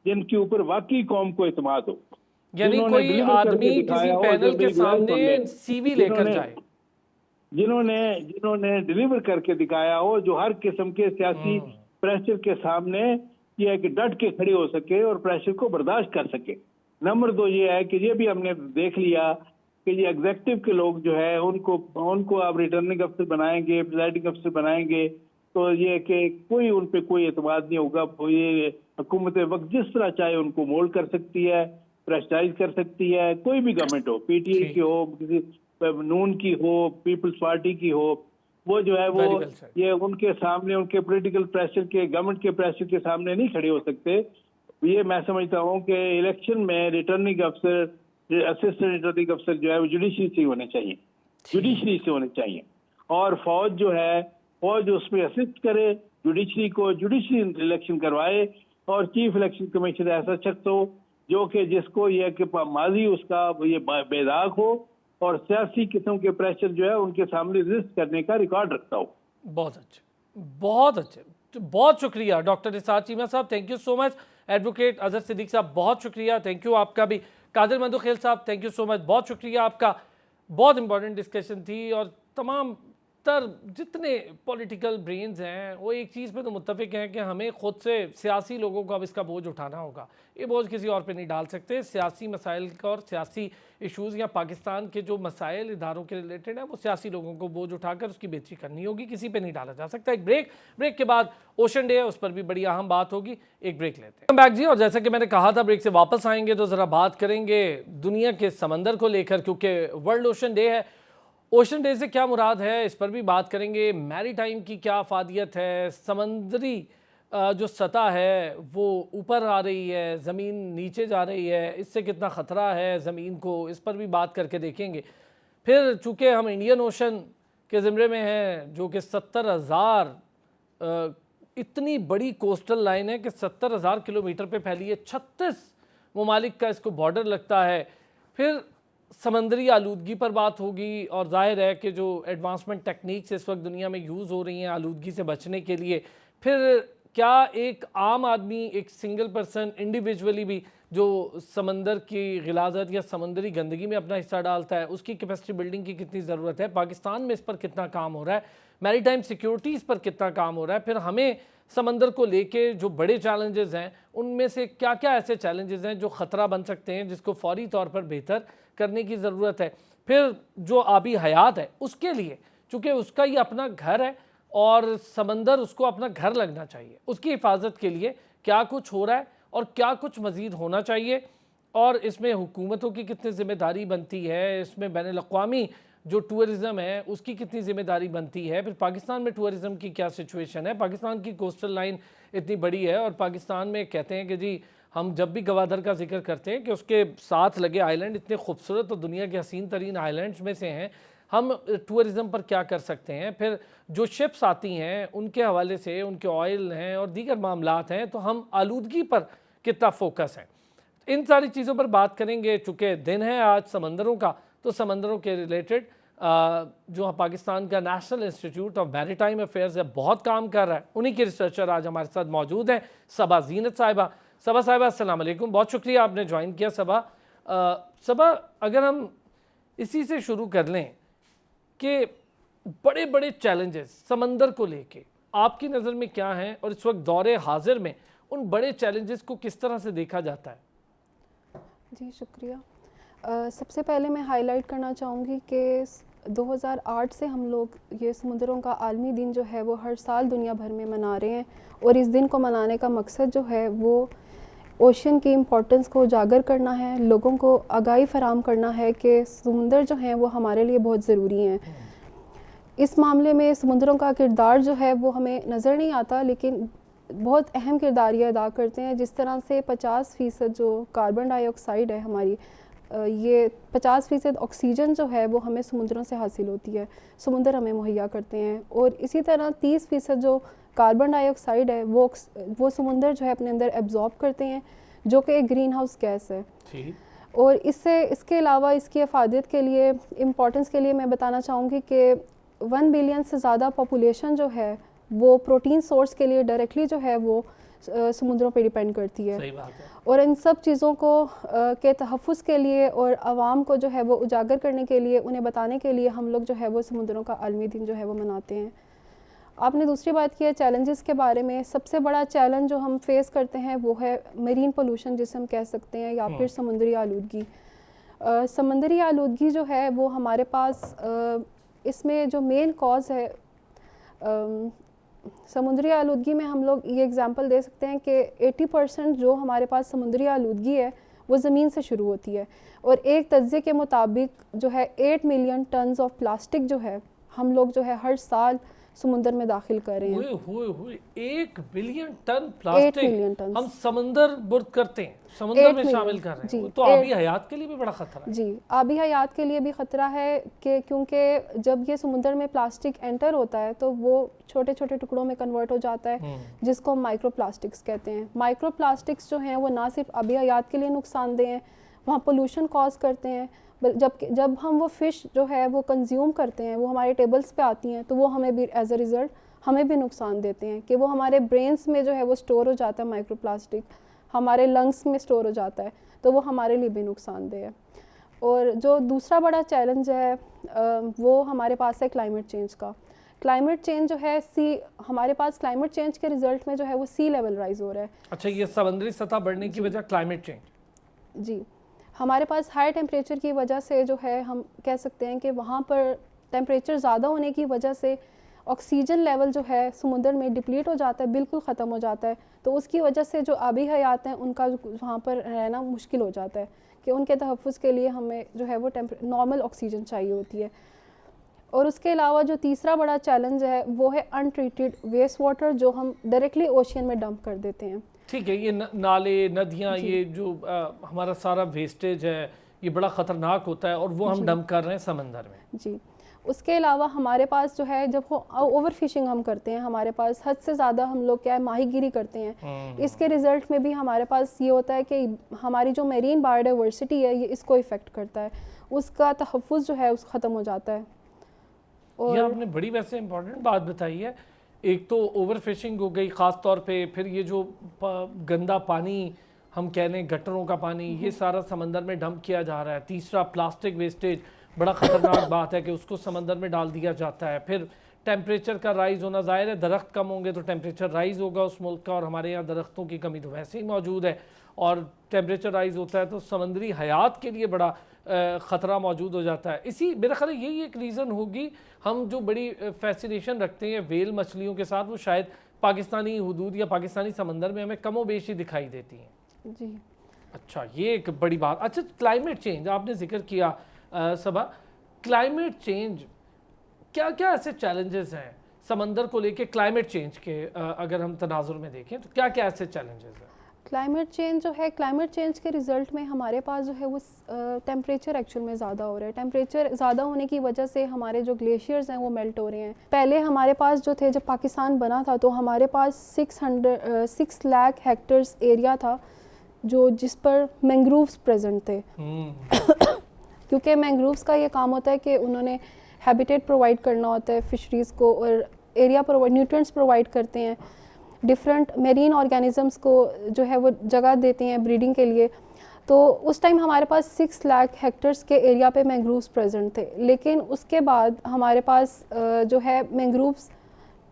जिनके ऊपर वाकई कौम को एतमाद हो। यानी कोई आदमी किसी पैनल के सामने सीवी लेकर जाए, जिन्होंने डिलीवर करके दिखाया हो, जो हर किस्म के सियासी प्रेशर के सामने ये है कि डट के खड़ी हो सके और प्रेशर को बर्दाश्त कर सके। नंबर 2 ये है कि ये भी हमने देख लिया कि ये एग्जीक्यूटिव के लोग जो है उनको आप रिटर्निंग अफसर बनाएंगे, प्रिजाइडिंग अफसर बनाएंगे, तो ये कि कोई उन पे कोई एतमाद नहीं होगा। ये हुकूमत वक्त जिस तरह चाहे उनको मोल्ड कर सकती है, प्रेशराइज कर सकती है। कोई भी गवर्नमेंट हो, पीटीआई की हो, किसी नून की हो, पीपल्स पार्टी की हो, वो जो है वो ये उनके सामने, उनके पॉलिटिकल प्रेशर के, गवर्नमेंट के प्रेशर के सामने नहीं खड़े हो सकते। ये मैं समझता हूँ कि इलेक्शन में रिटर्निंग अफसर, असिस्टेंट रिटर्निंग अफसर जो है वो जुडिशरी से होने चाहिए, और फौज जो है, फौज उसमें असिस्ट करे जुडिशरी को, जुडिशरी इलेक्शन करवाए, और चीफ इलेक्शन कमिश्नर ऐसा शख्स हो जो कि जिसको यह कि माजी उसका ये बेदाग हो और सियासी किस्म के प्रेशर जो है उनके सामने रेजिस्ट करने का रिकॉर्ड रखता हो। बहुत अच्छे, बहुत अच्छे, बहुत शुक्रिया डॉक्टर निसार चीमा साहब, thank you so much. Advocate Azhar Siddique साहब, बहुत शुक्रिया, थैंक यू आपका भी। कादिर मंदुखेल साहब, थैंक यू सो मच, बहुत शुक्रिया आपका। बहुत इंपॉर्टेंट डिस्कशन थी और तमाम ज़्यादातर जितने पॉलिटिकल ब्रेन्स हैं वो एक चीज़ पे तो मुत्तफिक हैं कि हमें ख़ुद से सियासी लोगों को अब इसका बोझ उठाना होगा। ये बोझ किसी और पे नहीं डाल सकते। सियासी मसाइल का और सियासी इश्यूज़ या पाकिस्तान के जो मसाइल इदारों के रिलेटेड हैं वो सियासी लोगों को बोझ उठाकर उसकी बेहतरी करनी होगी, किसी पे नहीं डाला जा सकता। एक ब्रेक के बाद ओशन डे है, उस पर भी बड़ी अहम बात होगी। एक ब्रेक लेते हैं बैक जी। और जैसा कि मैंने कहा था ब्रेक से वापस आएंगे तो ज़रा बात करेंगे दुनिया के समंदर को लेकर, क्योंकि वर्ल्ड ओशन डे है। ओशन डे से क्या मुराद है इस पर भी बात करेंगे। मैरी टाइम की क्या अफादियत है, समंदरी जो सतह है वो ऊपर आ रही है, ज़मीन नीचे जा रही है, इससे कितना ख़तरा है ज़मीन को, इस पर भी बात करके देखेंगे। फिर चूँकि हम इंडियन ओशन के ज़िम्मे में हैं जो कि 70,000 इतनी बड़ी कोस्टल लाइन है कि 70,000 किलोमीटर पे फैली है, 36 ममालिक का इसको बॉर्डर लगता है। फिर समंदरी आलूदगी पर बात होगी और जाहिर है कि जो एडवांसमेंट टेक्निक्स इस वक्त दुनिया में यूज़ हो रही हैं आलूदगी से बचने के लिए, फिर क्या एक आम आदमी, एक सिंगल पर्सन इंडिविजुअली भी जो समंदर की गिलाज़त या समंदरी गंदगी में अपना हिस्सा डालता है, उसकी कैपेसिटी बिल्डिंग की कितनी ज़रूरत है, पाकिस्तान में इस पर कितना काम हो रहा है, मैरी टाइम सिक्योरिटी इस पर कितना काम हो रहा है। फिर हमें समंदर को लेके जो बड़े चैलेंजेस हैं उनमें से क्या क्या ऐसे चैलेंजेस हैं जो ख़तरा बन सकते हैं जिसको फौरी तौर पर बेहतर करने की ज़रूरत है। फिर जो आबी हयात है उसके लिए, चूँकि उसका ये अपना घर है और समंदर उसको अपना घर लगना चाहिए, उसकी हिफाजत के लिए क्या कुछ हो रहा है और क्या कुछ मज़ीद होना चाहिए, और इसमें हुकूमतों की कितनी ज़िम्मेदारी बनती है, इसमें बैनुल-अक़वामी जो टूरिज़म है उसकी कितनी ज़िम्मेदारी बनती है। फिर पाकिस्तान में टूरिज़म की क्या सिचुएशन है, पाकिस्तान की कोस्टल लाइन इतनी बड़ी है और पाकिस्तान में कहते हैं कि जी हम जब भी गवादर का जिक्र करते हैं कि उसके साथ लगे आइलैंड इतने खूबसूरत और दुनिया के हसीन तरीन आइलैंड्स में से हैं, हम टूरिज़म पर क्या कर सकते हैं। फिर जो शिप्स आती हैं उनके हवाले से, उनके ऑयल हैं और दीगर मामलात हैं, तो हम आलूदगी पर कितना फोकस है, इन सारी चीज़ों पर बात करेंगे। चूँकि दिन है आज समंदरों का, तो समंदरों के रिलेटेड जो पाकिस्तान का national Institute of Maritime affairs है बहुत काम कर रहा है, उन्हीं के रिसर्चर आज हमारे साथ मौजूद हैं, सबा ज़ीनत साहिबा। सबा साहिबा अस्सलाम वालेकुम, बहुत शुक्रिया आपने ज्वाइन किया। सबा, अगर हम इसी से शुरू कर लें कि बड़े बड़े चैलेंजेस समंदर को लेके आपकी नज़र में क्या हैं और इस वक्त दौरे हाजिर में उन बड़े चैलेंजेस को किस तरह से देखा जाता है? जी शुक्रिया। सबसे पहले मैं हाईलाइट करना चाहूँगी कि 2008 से हम लोग ये समुद्रों का आलमी दिन जो है वो हर साल दुनिया भर में मना रहे हैं, और इस दिन को मनाने का मकसद जो है वो ओशन की इम्पोर्टेंस को उजागर करना है, लोगों को आगाही फराहम करना है कि समुंदर जो हैं वो हमारे लिए बहुत ज़रूरी हैं। इस मामले में समुद्रों का किरदार जो है वो हमें नज़र नहीं आता, लेकिन बहुत अहम किरदार ये अदा करते हैं। जिस तरह से 50% जो कार्बन डाइऑक्साइड है हमारी, ये 50% ऑक्सीजन जो है वो हमें समुद्रों से हासिल होती है, समुद्र हमें मुहैया करते हैं, और इसी तरह 30% जो कार्बन डाइऑक्साइड है वो समुद्र जो है अपने अंदर एब्जॉर्ब करते हैं, जो कि एक ग्रीन हाउस गैस है। और इसके अलावा इसकी अफादियत के लिए, इम्पोर्टेंस के लिए मैं बताना चाहूँगी कि 1 बिलियन से ज़्यादा पॉपुलेशन जो है वो प्रोटीन सोर्स के लिए डायरेक्टली जो है वो समुद्रों पे डिपेंड करती है। सही बात है। और इन सब चीज़ों को के तहफ़्फ़ुज़ के लिए और आवाम को जो है वो उजागर करने के लिए, उन्हें बताने के लिए हम लोग जो है वो समुद्रों का आलमी दिन जो है वो मनाते हैं। आपने दूसरी बात की है चैलेंजेस के बारे में। सबसे बड़ा चैलेंज जो हम फेस करते हैं वो है मरीन पोल्यूशन जिसे हम कह सकते हैं, या फिर समुद्री आलूदगी। समुद्री आलूदगी जो है वो हमारे पास इसमें जो मेन कॉज है, समुद्री आलूदगी में हम लोग ये एग्जांपल दे सकते हैं कि 80% जो हमारे पास समुद्री आलूदगी है वो ज़मीन से शुरू होती है, और एक तज्ज़िये के मुताबिक जो है 8 मिलियन टन्स ऑफ प्लास्टिक जो है हम लोग जो है हर साल समुद्र में दाखिल कर रहे हैं। हुए 1 billion ton plastic 8 million ton हम समंदर बुर्द करते हैं, समुद्र में शामिल कर रहे हैं, तो आबी हयात के लिए भी बड़ा खतरा है। जी, आबी हयात के लिए भी ख़तरा है कि क्योंकि जब ये समुद्र में प्लास्टिक एंटर होता है तो वो छोटे छोटे टुकड़ों में कन्वर्ट हो जाता है, जिसको हम माइक्रो प्लास्टिक्स कहते हैं। माइक्रो प्लास्टिक्स जो हैं वो ना सिर्फ आबी हयात के लिए नुकसानदेह हैं, वहाँ पोल्यूशन कॉज करते हैं। जब हम वो फ़िश जो है वो कंज्यूम करते हैं, वो हमारे टेबल्स पे आती हैं, तो वो हमें भी एज अ रिज़ल्ट हमें भी नुकसान देते हैं कि वो हमारे ब्रेन्स में जो है वो स्टोर हो जाता है माइक्रो प्लास्टिक, हमारे लंग्स में स्टोर हो जाता है, तो वो हमारे लिए भी नुकसानदेह है। और जो दूसरा बड़ा चैलेंज है वो हमारे पास है क्लाइमेट चेंज का। क्लाइमेट चेंज जो है हमारे पास क्लाइमेट चेंज के रिजल्ट में जो है वो सी लेवल राइज हो रहा है। अच्छा, ये समुद्री सतह बढ़ने की वजह क्लाइमेट चेंज। जी, हमारे पास हाई टेम्परेचर की वजह से जो है हम कह सकते हैं कि वहाँ पर टेम्परेचर ज़्यादा होने की वजह से ऑक्सीजन लेवल जो है समुद्र में डिप्लीट हो जाता है, बिल्कुल ख़त्म हो जाता है। तो उसकी वजह से जो आबी हयात हैं उनका वहाँ पर रहना मुश्किल हो जाता है कि उनके तहफ़्फ़ुज़ के लिए हमें जो है वो नॉर्मल ऑक्सीजन चाहिए होती है। और उसके अलावा जो तीसरा बड़ा चैलेंज है वो है अनट्रीटेड वेस्ट वाटर, जो हम डायरेक्टली ओशियन में डंप कर देते हैं। ठीक है, ये नाले नदियाँ, ये जो हमारा सारा वेस्टेज है ये बड़ा ख़तरनाक होता है और वो हम डंप कर रहे हैं समंदर में। जी, उसके अलावा हमारे पास जो है जब ओवर फिशिंग हम करते हैं, हमारे पास हद से ज़्यादा हम लोग क्या है माहीगिरी करते हैं, इसके रिज़ल्ट में भी हमारे पास ये होता है कि हमारी जो मेरीन बायोडाइवर्सिटी है ये इसको इफ़ेक्ट करता है, उसका तहफ़्फ़ुज़ जो है उस ख़त्म हो जाता है। और ये आपने बड़ी वैसे इंपॉर्टेंट बात बताई है। एक तो ओवर फिशिंग हो गई ख़ास तौर पे, फिर ये जो गंदा पानी हम कह लें गटरों का पानी ये सारा समंदर में डंप किया जा रहा है। तीसरा प्लास्टिक वेस्टेज, बड़ा ख़तरनाक बात है कि उसको समंदर में डाल दिया जाता है। फिर टेम्परेचर का राइज़ होना, ज़ाहिर है दरख्त कम होंगे तो टेम्परेचर राइज़ होगा उस मुल्क का, और हमारे यहाँ दरख्तों की कमी तो वैसे ही मौजूद है, और टेम्परेचर राइज़ होता है तो समंदरी हयात के लिए बड़ा ख़तरा मौजूद हो जाता है। इसी मेरा ख्याल यही एक रीज़न होगी, हम जो बड़ी फैसिनेशन रखते हैं वेल मछलियों के साथ वो शायद पाकिस्तानी हुदूद या पाकिस्तानी समंदर में हमें कमो बेशी दिखाई देती हैं। जी, अच्छा, ये एक बड़ी बात। अच्छा, क्लाइमेट चेंज आपने जिक्र किया सबा, क्लाइमेट चेंज क्या क्या ऐसे चैलेंजेस हैं समंदर को लेके क्लाइमेट चेंज के, अगर हम तनाजुर में देखें तो क्या क्या ऐसे चैलेंजेस हैं? क्लाइमेट चेंज जो है, क्लाइमेट चेंज के रिज़ल्ट में हमारे पास जो है वो टेम्परेचर एक्चुअल में ज़्यादा हो रहा है। टेम्परेचर ज़्यादा होने की वजह से हमारे जो ग्लेशियर्स हैं वो मेल्ट हो रहे हैं। पहले हमारे पास जो थे, जब पाकिस्तान बना था तो हमारे पास 6 लाख हेक्टर्स एरिया था जो जिस पर मैंग्रोव्स प्रेजेंट थे। क्योंकि मैंग्रोव्स का ये काम होता है कि उन्होंने हैबिटेट प्रोवाइड करना होता है फिशरीज़ को, और एरिया प्रोवाइड, न्यूट्रिएंट्स प्रोवाइड करते हैं, डिफरेंट मेरीन ऑर्गेनिजम्स को जो है वो जगह देते हैं ब्रीडिंग के लिए। तो उस टाइम हमारे पास 6 लाख हेक्टर्स के एरिया पे मैंग्रोव्स प्रेजेंट थे, लेकिन उसके बाद हमारे पास जो है मैंग्रोव्स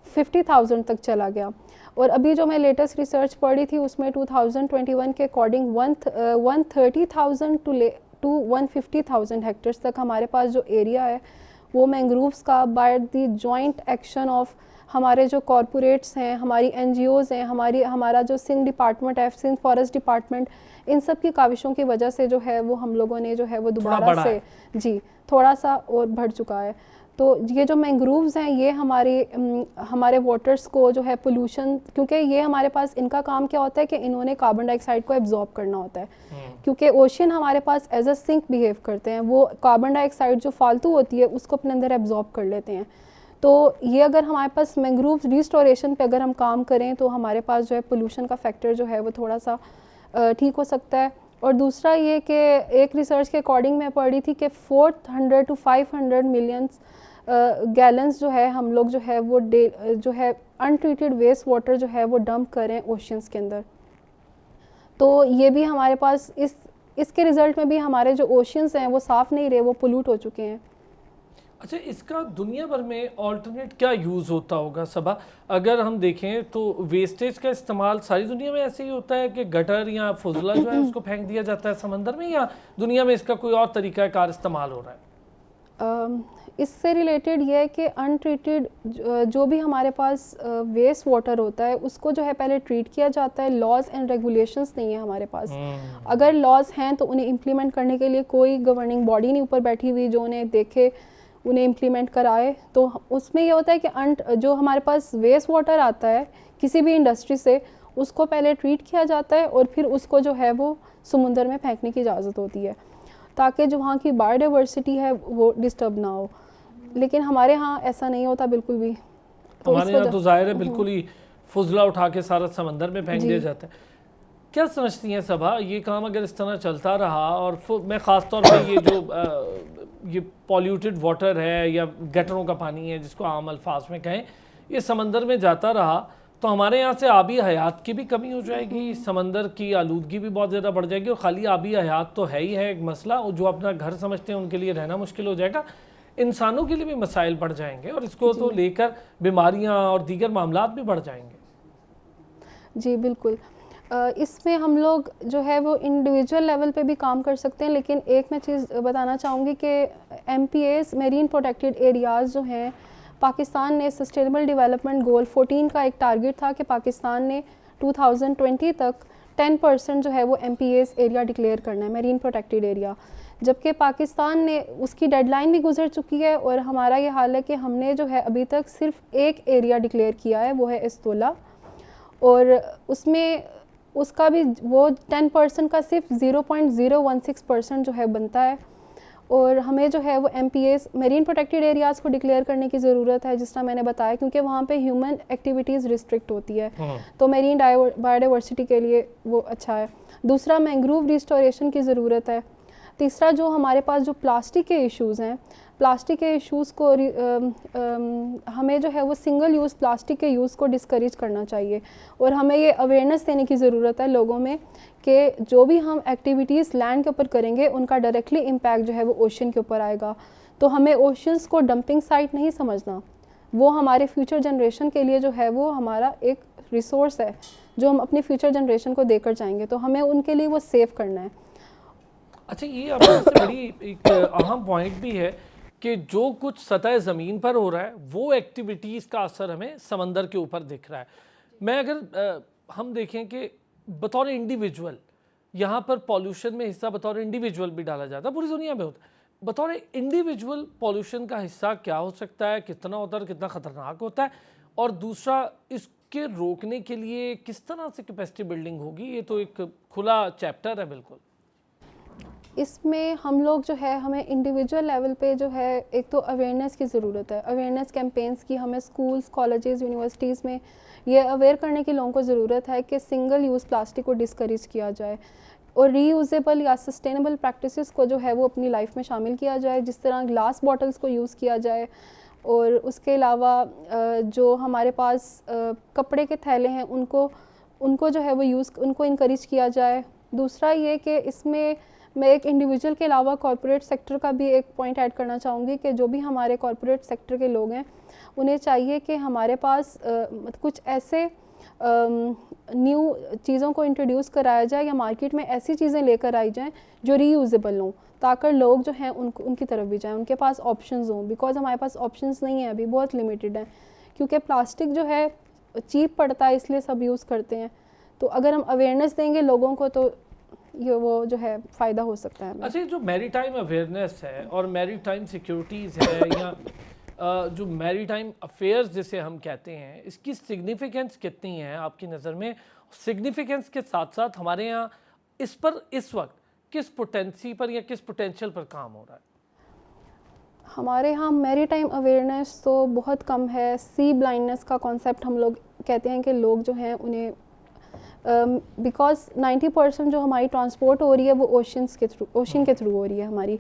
50,000 तक चला गया। और अभी जो मैं लेटेस्ट रिसर्च पढ़ी थी उसमें 2021 के अकॉर्डिंग 130,000 टू 150,000 हेक्टर्स तक हमारे पास जो एरिया है वो मैंग्रोव्स का by the joint action of हमारे जो कॉरपोरेट्स हैं, हमारी NGOs हैं, हमारा जो सिंध डिपार्टमेंट है, सिंध फॉरेस्ट डिपार्टमेंट, इन सब की काविशों की वजह से जो है वो हम लोगों ने जो है वो दोबारा से जी थोड़ा सा और बढ़ चुका है। तो ये जो मैंग्रोव्स हैं ये हमारे वाटर्स को जो है पोल्यूशन, क्योंकि ये हमारे पास इनका काम क्या होता है कि इन्होंने कार्बन डाइऑक्साइड को एब्जॉर्ब करना होता है, क्योंकि ओशियन हमारे पास एज अ सिंक बिहेव करते हैं, वो कार्बन डाइऑक्साइड जो फालतू होती है उसको अपने अंदर एब्जॉर्ब कर लेते हैं। तो ये अगर हमारे पास मैंग्रोव्स रिस्टोरेशन पे अगर हम काम करें तो हमारे पास जो है पोल्यूशन का फैक्टर जो है वो थोड़ा सा ठीक हो सकता है। और दूसरा ये कि एक रिसर्च के अकॉर्डिंग मैं पढ़ी थी कि 400 to 500 मिलियन गैलन्स जो है हम लोग जो है वो जो है अनट्रीटेड वेस्ट वाटर जो है वो डंप करें ओशियंस के अंदर। तो ये भी हमारे पास इसके रिज़ल्ट में भी हमारे जो ओशियंस हैं वो साफ़ नहीं रहे, वो पोल्यूट हो चुके हैं। अच्छा, इसका दुनिया भर में ऑल्टरनेट क्या यूज़ होता होगा सबा? अगर हम देखें तो वेस्टेज का इस्तेमाल सारी दुनिया में ऐसे ही होता है कि गटर या फुजला जो है उसको फेंक दिया जाता है समंदर में, या दुनिया में इसका कोई और तरीका कार इस्तेमाल हो रहा है? इससे रिलेटेड ये है कि अनट्रीटेड जो भी हमारे पास वेस्ट वाटर होता है उसको जो है पहले ट्रीट किया जाता है। लॉज एंड रेगुलेशंस नहीं है हमारे पास। अगर लॉज हैं तो उन्हें इम्प्लीमेंट करने के लिए कोई गवर्निंग बॉडी नहीं ऊपर बैठी हुई जो उन्हें देखे, उन्हें इम्प्लीमेंट कराए। तो उसमें ये होता है कि जो हमारे पास वेस्ट वाटर आता है किसी भी इंडस्ट्री से, उसको पहले ट्रीट किया जाता है और फिर उसको जो है वो समुंदर में फेंकने की इजाज़त होती है ताकि जो वहाँ की बायोडाइवर्सिटी है वो डिस्टर्ब ना हो। लेकिन हमारे यहाँ ऐसा नहीं होता बिल्कुल भी। तो हमारे यहाँ तो जाहिर है बिल्कुल ही फुजला उठा के सारा समंदर में फेंक दिया जाता है। क्या समझती हैं सबा, ये काम अगर इस तरह चलता रहा, और मैं ख़ास तौर पे ये जो ये पॉल्यूटेड वाटर है या गटरों का पानी है जिसको आम अल्फाज में कहें, ये समंदर में जाता रहा तो हमारे यहाँ से आबी हयात की भी कमी हो जाएगी, समंदर की आलूदगी भी बहुत ज़्यादा बढ़ जाएगी, और ख़ाली आबी हयात तो है ही है एक मसला, और जो अपना घर समझते हैं उनके लिए रहना मुश्किल हो जाएगा। इंसानों के लिए भी मसाइल बढ़ जाएंगे और इसको तो लेकर बीमारियां और दीगर मामलात भी बढ़ जाएंगे। जी बिल्कुल। इसमें हम लोग जो है वो इंडिविजुअल लेवल पे भी काम कर सकते हैं, लेकिन एक मैं चीज़ बताना चाहूँगी कि MPAs मेरीन प्रोटेक्टेड एरियाज़ जो हैं, पाकिस्तान ने सस्टेनेबल डेवलपमेंट गोल 14 का एक टारगेट था कि पाकिस्तान ने 2020 तक 10% जो है वो MPAs एरिया डिक्लेयर करना है, मेरीन प्रोटेक्टेड एरिया। जबकि पाकिस्तान ने उसकी डेडलाइन भी गुजर चुकी है और हमारा ये हाल है कि हमने जो है अभी तक सिर्फ एक एरिया डिक्लेयर किया है, वो है इस्तोला, और उसमें उसका भी वो 10% का सिर्फ 0.016% जो है बनता है। और हमें जो है वो MPAs मेरीन प्रोटेक्टेड एरियाज़ को डिक्लेयर करने की ज़रूरत है, जिस तरह मैंने बताया, क्योंकि वहाँ पे ह्यूमन एक्टिविटीज़ रिस्ट्रिक्ट होती है, तो मेरीन बायोडाइवर्सिटी के लिए वो अच्छा है। दूसरा, मैंग्रोव रिस्टोरेशन की ज़रूरत है। तीसरा, जो हमारे पास जो प्लास्टिक के इश्यूज़ हैं, प्लास्टिक के इश्यूज़ को हमें जो है वो सिंगल यूज़ प्लास्टिक के यूज़ को डिस्करेज करना चाहिए और हमें ये अवेयरनेस देने की ज़रूरत है लोगों में कि जो भी हम एक्टिविटीज़ लैंड के ऊपर करेंगे उनका डायरेक्टली इम्पैक्ट जो है वो ओशन के ऊपर आएगा। तो हमें ओशंस को डंपिंग साइट नहीं समझना, वो हमारे फ्यूचर जनरेशन के लिए जो है वो हमारा एक रिसोर्स है जो हम अपनी फ्यूचर जनरेशन को देकर जाएंगे, तो हमें उनके लिए वो सेव करना है। अच्छा, ये अब सबसे बड़ी एक अहम पॉइंट भी है कि जो कुछ सतह ज़मीन पर हो रहा है वो एक्टिविटीज़ का असर हमें समंदर के ऊपर दिख रहा है। मैं अगर हम देखें कि बतौर इंडिविजुअल यहाँ पर पॉल्यूशन में हिस्सा बतौर इंडिविजुअल भी डाला जाता है, पूरी दुनिया में होता है, बतौर इंडिविजुअल पॉल्यूशन का हिस्सा क्या हो सकता है, कितना होता है, कितना ख़तरनाक होता है, और दूसरा इसके रोकने के लिए किस तरह से कैपेसिटी बिल्डिंग होगी, ये तो एक खुला चैप्टर है बिल्कुल। इसमें हम लोग जो है हमें इंडिविजुअल लेवल पे जो है एक तो अवेयरनेस की ज़रूरत है, अवेयरनेस कैंपेन्स की हमें स्कूल्स, कॉलेजेस, यूनिवर्सिटीज़ में ये अवेयर करने की लोगों को ज़रूरत है कि सिंगल यूज़ प्लास्टिक को डिस्करेज किया जाए और रीयूजेबल या सस्टेनेबल प्रैक्टिसेस को जो है वो अपनी लाइफ में शामिल किया जाए, जिस तरह ग्लास बॉटल्स को यूज़ किया जाए। और उसके अलावा जो हमारे पास कपड़े के थैले हैं उनको जो है वो उनको इनकरेज किया जाए। दूसरा ये कि इसमें मैं एक इंडिविजुअल के अलावा कॉर्पोरेट सेक्टर का भी एक पॉइंट ऐड करना चाहूँगी कि जो भी हमारे कॉर्पोरेट सेक्टर के लोग हैं उन्हें चाहिए कि हमारे पास कुछ ऐसे न्यू चीज़ों को इंट्रोड्यूस कराया जाए या मार्केट में ऐसी चीज़ें लेकर आई जाएं जो रीयूजेबल हों, ताकि लोग जो हैं उनकी तरफ भी जाएं, उनके पास ऑप्शंस हों। बिकॉज हमारे पास ऑप्शंस नहीं है, अभी बहुत लिमिटेड हैं, क्योंकि प्लास्टिक जो है चीप पड़ता है इसलिए सब यूज़ करते हैं। तो अगर हम अवेयरनेस देंगे लोगों को तो ये वो जो है फ़ायदा हो सकता है। अच्छा, जो मैरीटाइम अवेयरनेस है और मैरीटाइम सिक्योरिटीज़ है या जो मैरीटाइम अफेयर्स जिसे हम कहते हैं, इसकी सिग्निफिकेंस कितनी है आपकी नज़र में? सिग्निफिकेंस के साथ साथ हमारे यहाँ इस पर इस वक्त किस पोटेंसी पर या किस पोटेंशियल पर काम हो रहा है? हमारे यहाँ मैरीटाइम अवेयरनेस तो बहुत कम है। सी ब्लाइंडनेस का कॉन्सेप्ट हम लोग कहते हैं कि लोग जो हैं उन्हें बिकॉज 90% जो हमारी ट्रांसपोर्ट हो रही है वो ओशन के थ्रू हो रही है हमारी,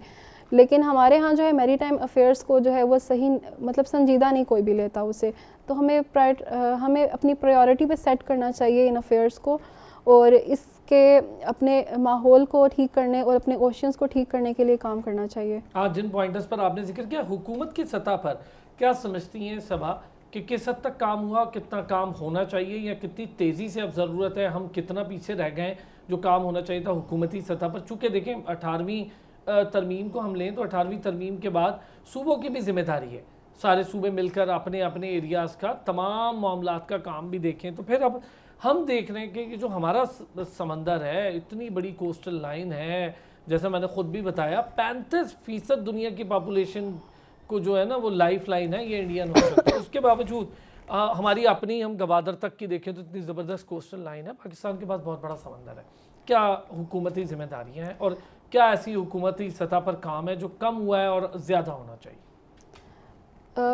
लेकिन हमारे यहाँ जो है मैरीटाइम अफेयर्स को जो है वो सही मतलब संजीदा नहीं कोई भी लेता उसे। तो हमें अपनी प्रायोरिटी पे सेट करना चाहिए इन अफेयर्स को और इसके अपने माहौल को ठीक करने और अपने ओशंस को ठीक करने के लिए काम करना चाहिए। आज जिन पॉइंटर्स पर आपने जिक्र किया, हुकूमत की सतह पर क्या समझती हैं सभा कि किस हद तक काम हुआ, कितना काम होना चाहिए या कितनी तेज़ी से अब ज़रूरत है, हम कितना पीछे रह गए जो काम होना चाहिए था हुकूमती सतह पर? चूँकि देखें 18वीं तरमीम को हम लें तो 18वीं तरमीम के बाद सूबों की भी जिम्मेदारी है, सारे सूबे मिलकर अपने अपने एरियाज़ का तमाम मामलात का काम भी देखें। तो फिर अब हम देख रहे हैं कि जो हमारा समंदर है, इतनी बड़ी कोस्टल लाइन है, जैसा मैंने ख़ुद भी बताया 35% दुनिया की पॉपुलेशन को जो है ना वो लाइफ लाइन है ये इंडियन ओशन। उसके बावजूद हमारी अपनी हम गवादर तक की देखें तो इतनी ज़बरदस्त कोस्टल लाइन है, पाकिस्तान के पास बहुत बड़ा समंदर है। क्या हुकूमती जिम्मेदारियाँ हैं और क्या ऐसी हुकूमती सतह पर काम है जो कम हुआ है और ज़्यादा होना चाहिए?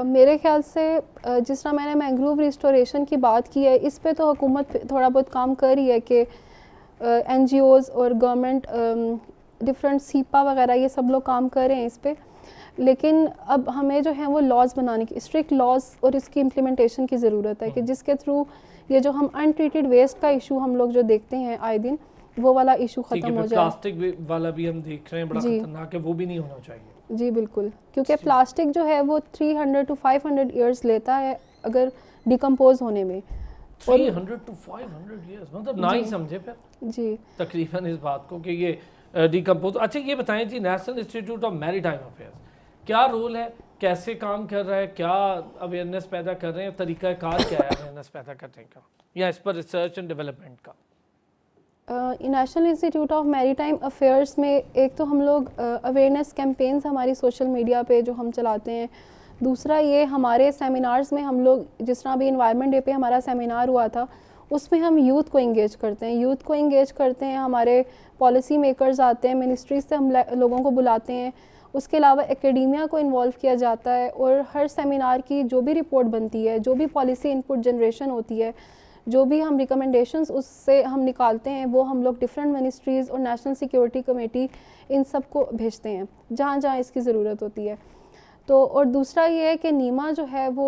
मेरे ख्याल से जिस तरह मैंने मैंग्रोव रिस्टोरेशन की बात की है, इस पे तो हुकूमत थोड़ा बहुत काम कर रही है कि NGOs और गवर्नमेंट डिफरेंट सीपा वगैरह ये सब लोग काम कर रहे हैं इस पे, लेकिन अब हमें जो है वो लॉज बनाने की, स्ट्रिक्ट लॉज और इसकी इम्प्लीमेंटेशन की ज़रूरत है कि जिसके थ्रू ये जो हम अनट्रीटेड वेस्ट का इशू हम लोग जो देखते हैं आए दिन, वो वाला इशू ठीक है, ख़त्म हो फिर जाए। प्लास्टिक वाला भी हम देख रहे हैं, बड़ा जी। खतरनाक है, वो भी नहीं होना चाहिए। जी बिल्कुल, क्योंकि प्लास्टिक जो है वो 300 to 500 ईयर्स लेता है अगर डिकम्पोज होने में। 300 to 500 years, मतलब ना ही जी। समझे फिर जी तकरीबन इस बात को कि ये डिकम्पोज। अच्छा ये बताएं जी, National Institute of Maritime Affairs क्या रोल है, कैसे काम कर रहा है, क्या अवेयरनेस पैदा कर रहे हैं, तरीक़ाकार क्या है अवेयरनेस पैदा करने का या इस पर रिसर्च एंड डेवलपमेंट का? National Institute of Maritime affairs में एक तो हम लोग अवेयरनेस कैंपेन्स हमारी सोशल मीडिया पे जो हम चलाते हैं, दूसरा ये हमारे सेमिनार्स में हम लोग, जिस तरह भी इन्वायरमेंट डे पे हमारा सेमिनार हुआ था उसमें हम यूथ को इंगेज करते हैं, हमारे पॉलिसी मेकर्स आते हैं, मिनिस्ट्रीज से हम लोगों को बुलाते हैं, उसके अलावा एकेडेमिया को इन्वॉल्व किया जाता है और हर सेमिनार की जो भी रिपोर्ट बनती है, जो भी पॉलिसी इनपुट जनरेशन होती है, जो भी हम रिकमेंडेशंस उससे हम निकालते हैं, वो हम लोग डिफरेंट मिनिस्ट्रीज़ और नेशनल सिक्योरिटी कमेटी इन सब को भेजते हैं जहाँ जहाँ इसकी ज़रूरत होती है। तो और दूसरा ये है कि नीमा जो है वो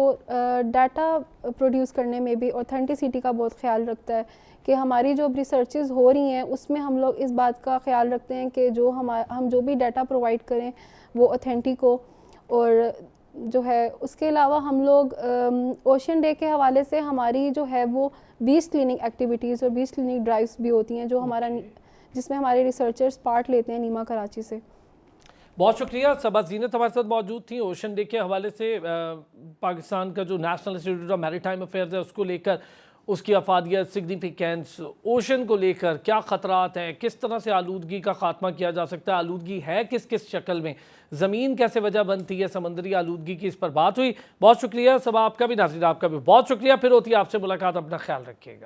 डाटा प्रोड्यूस करने में भी ऑथेंटिसिटी का बहुत ख्याल रखता है कि हमारी जो रिसर्चेज हो रही हैं उसमें हम लोग इस बात का ख्याल रखते हैं कि जो हम जो भी डाटा प्रोवाइड करें वो ऑथेंटिक हो। और जो है उसके अलावा हम लोग ओशन डे के हवाले से हमारी जो है वो बीच क्लीनिंग एक्टिविटीज़ और बीच क्लीनिंग ड्राइव्स भी होती हैं जो हमारा जिसमें हमारे रिसर्चर्स पार्ट लेते हैं नीमा कराची से। बहुत शुक्रिया। सबा ज़ीनत हमारे साथ मौजूद थी। ओशन डे के हवाले से पाकिस्तान का जो national Institute of Maritime affairs है उसको लेकर, उसकी अफादियत, सिग्निफिकेंस, ओशन को लेकर क्या ख़तरात हैं, किस तरह से आलूदगी का ख़ात्मा किया जा सकता है, आलूदगी है किस किस शक्ल में, ज़मीन कैसे वजह बनती है समंदरी आलूदगी की, इस पर बात हुई। बहुत शुक्रिया सबा, आपका भी, नाज़रीन आपका भी बहुत शुक्रिया। फिर होती है आपसे मुलाकात, अपना ख्याल रखिएगा।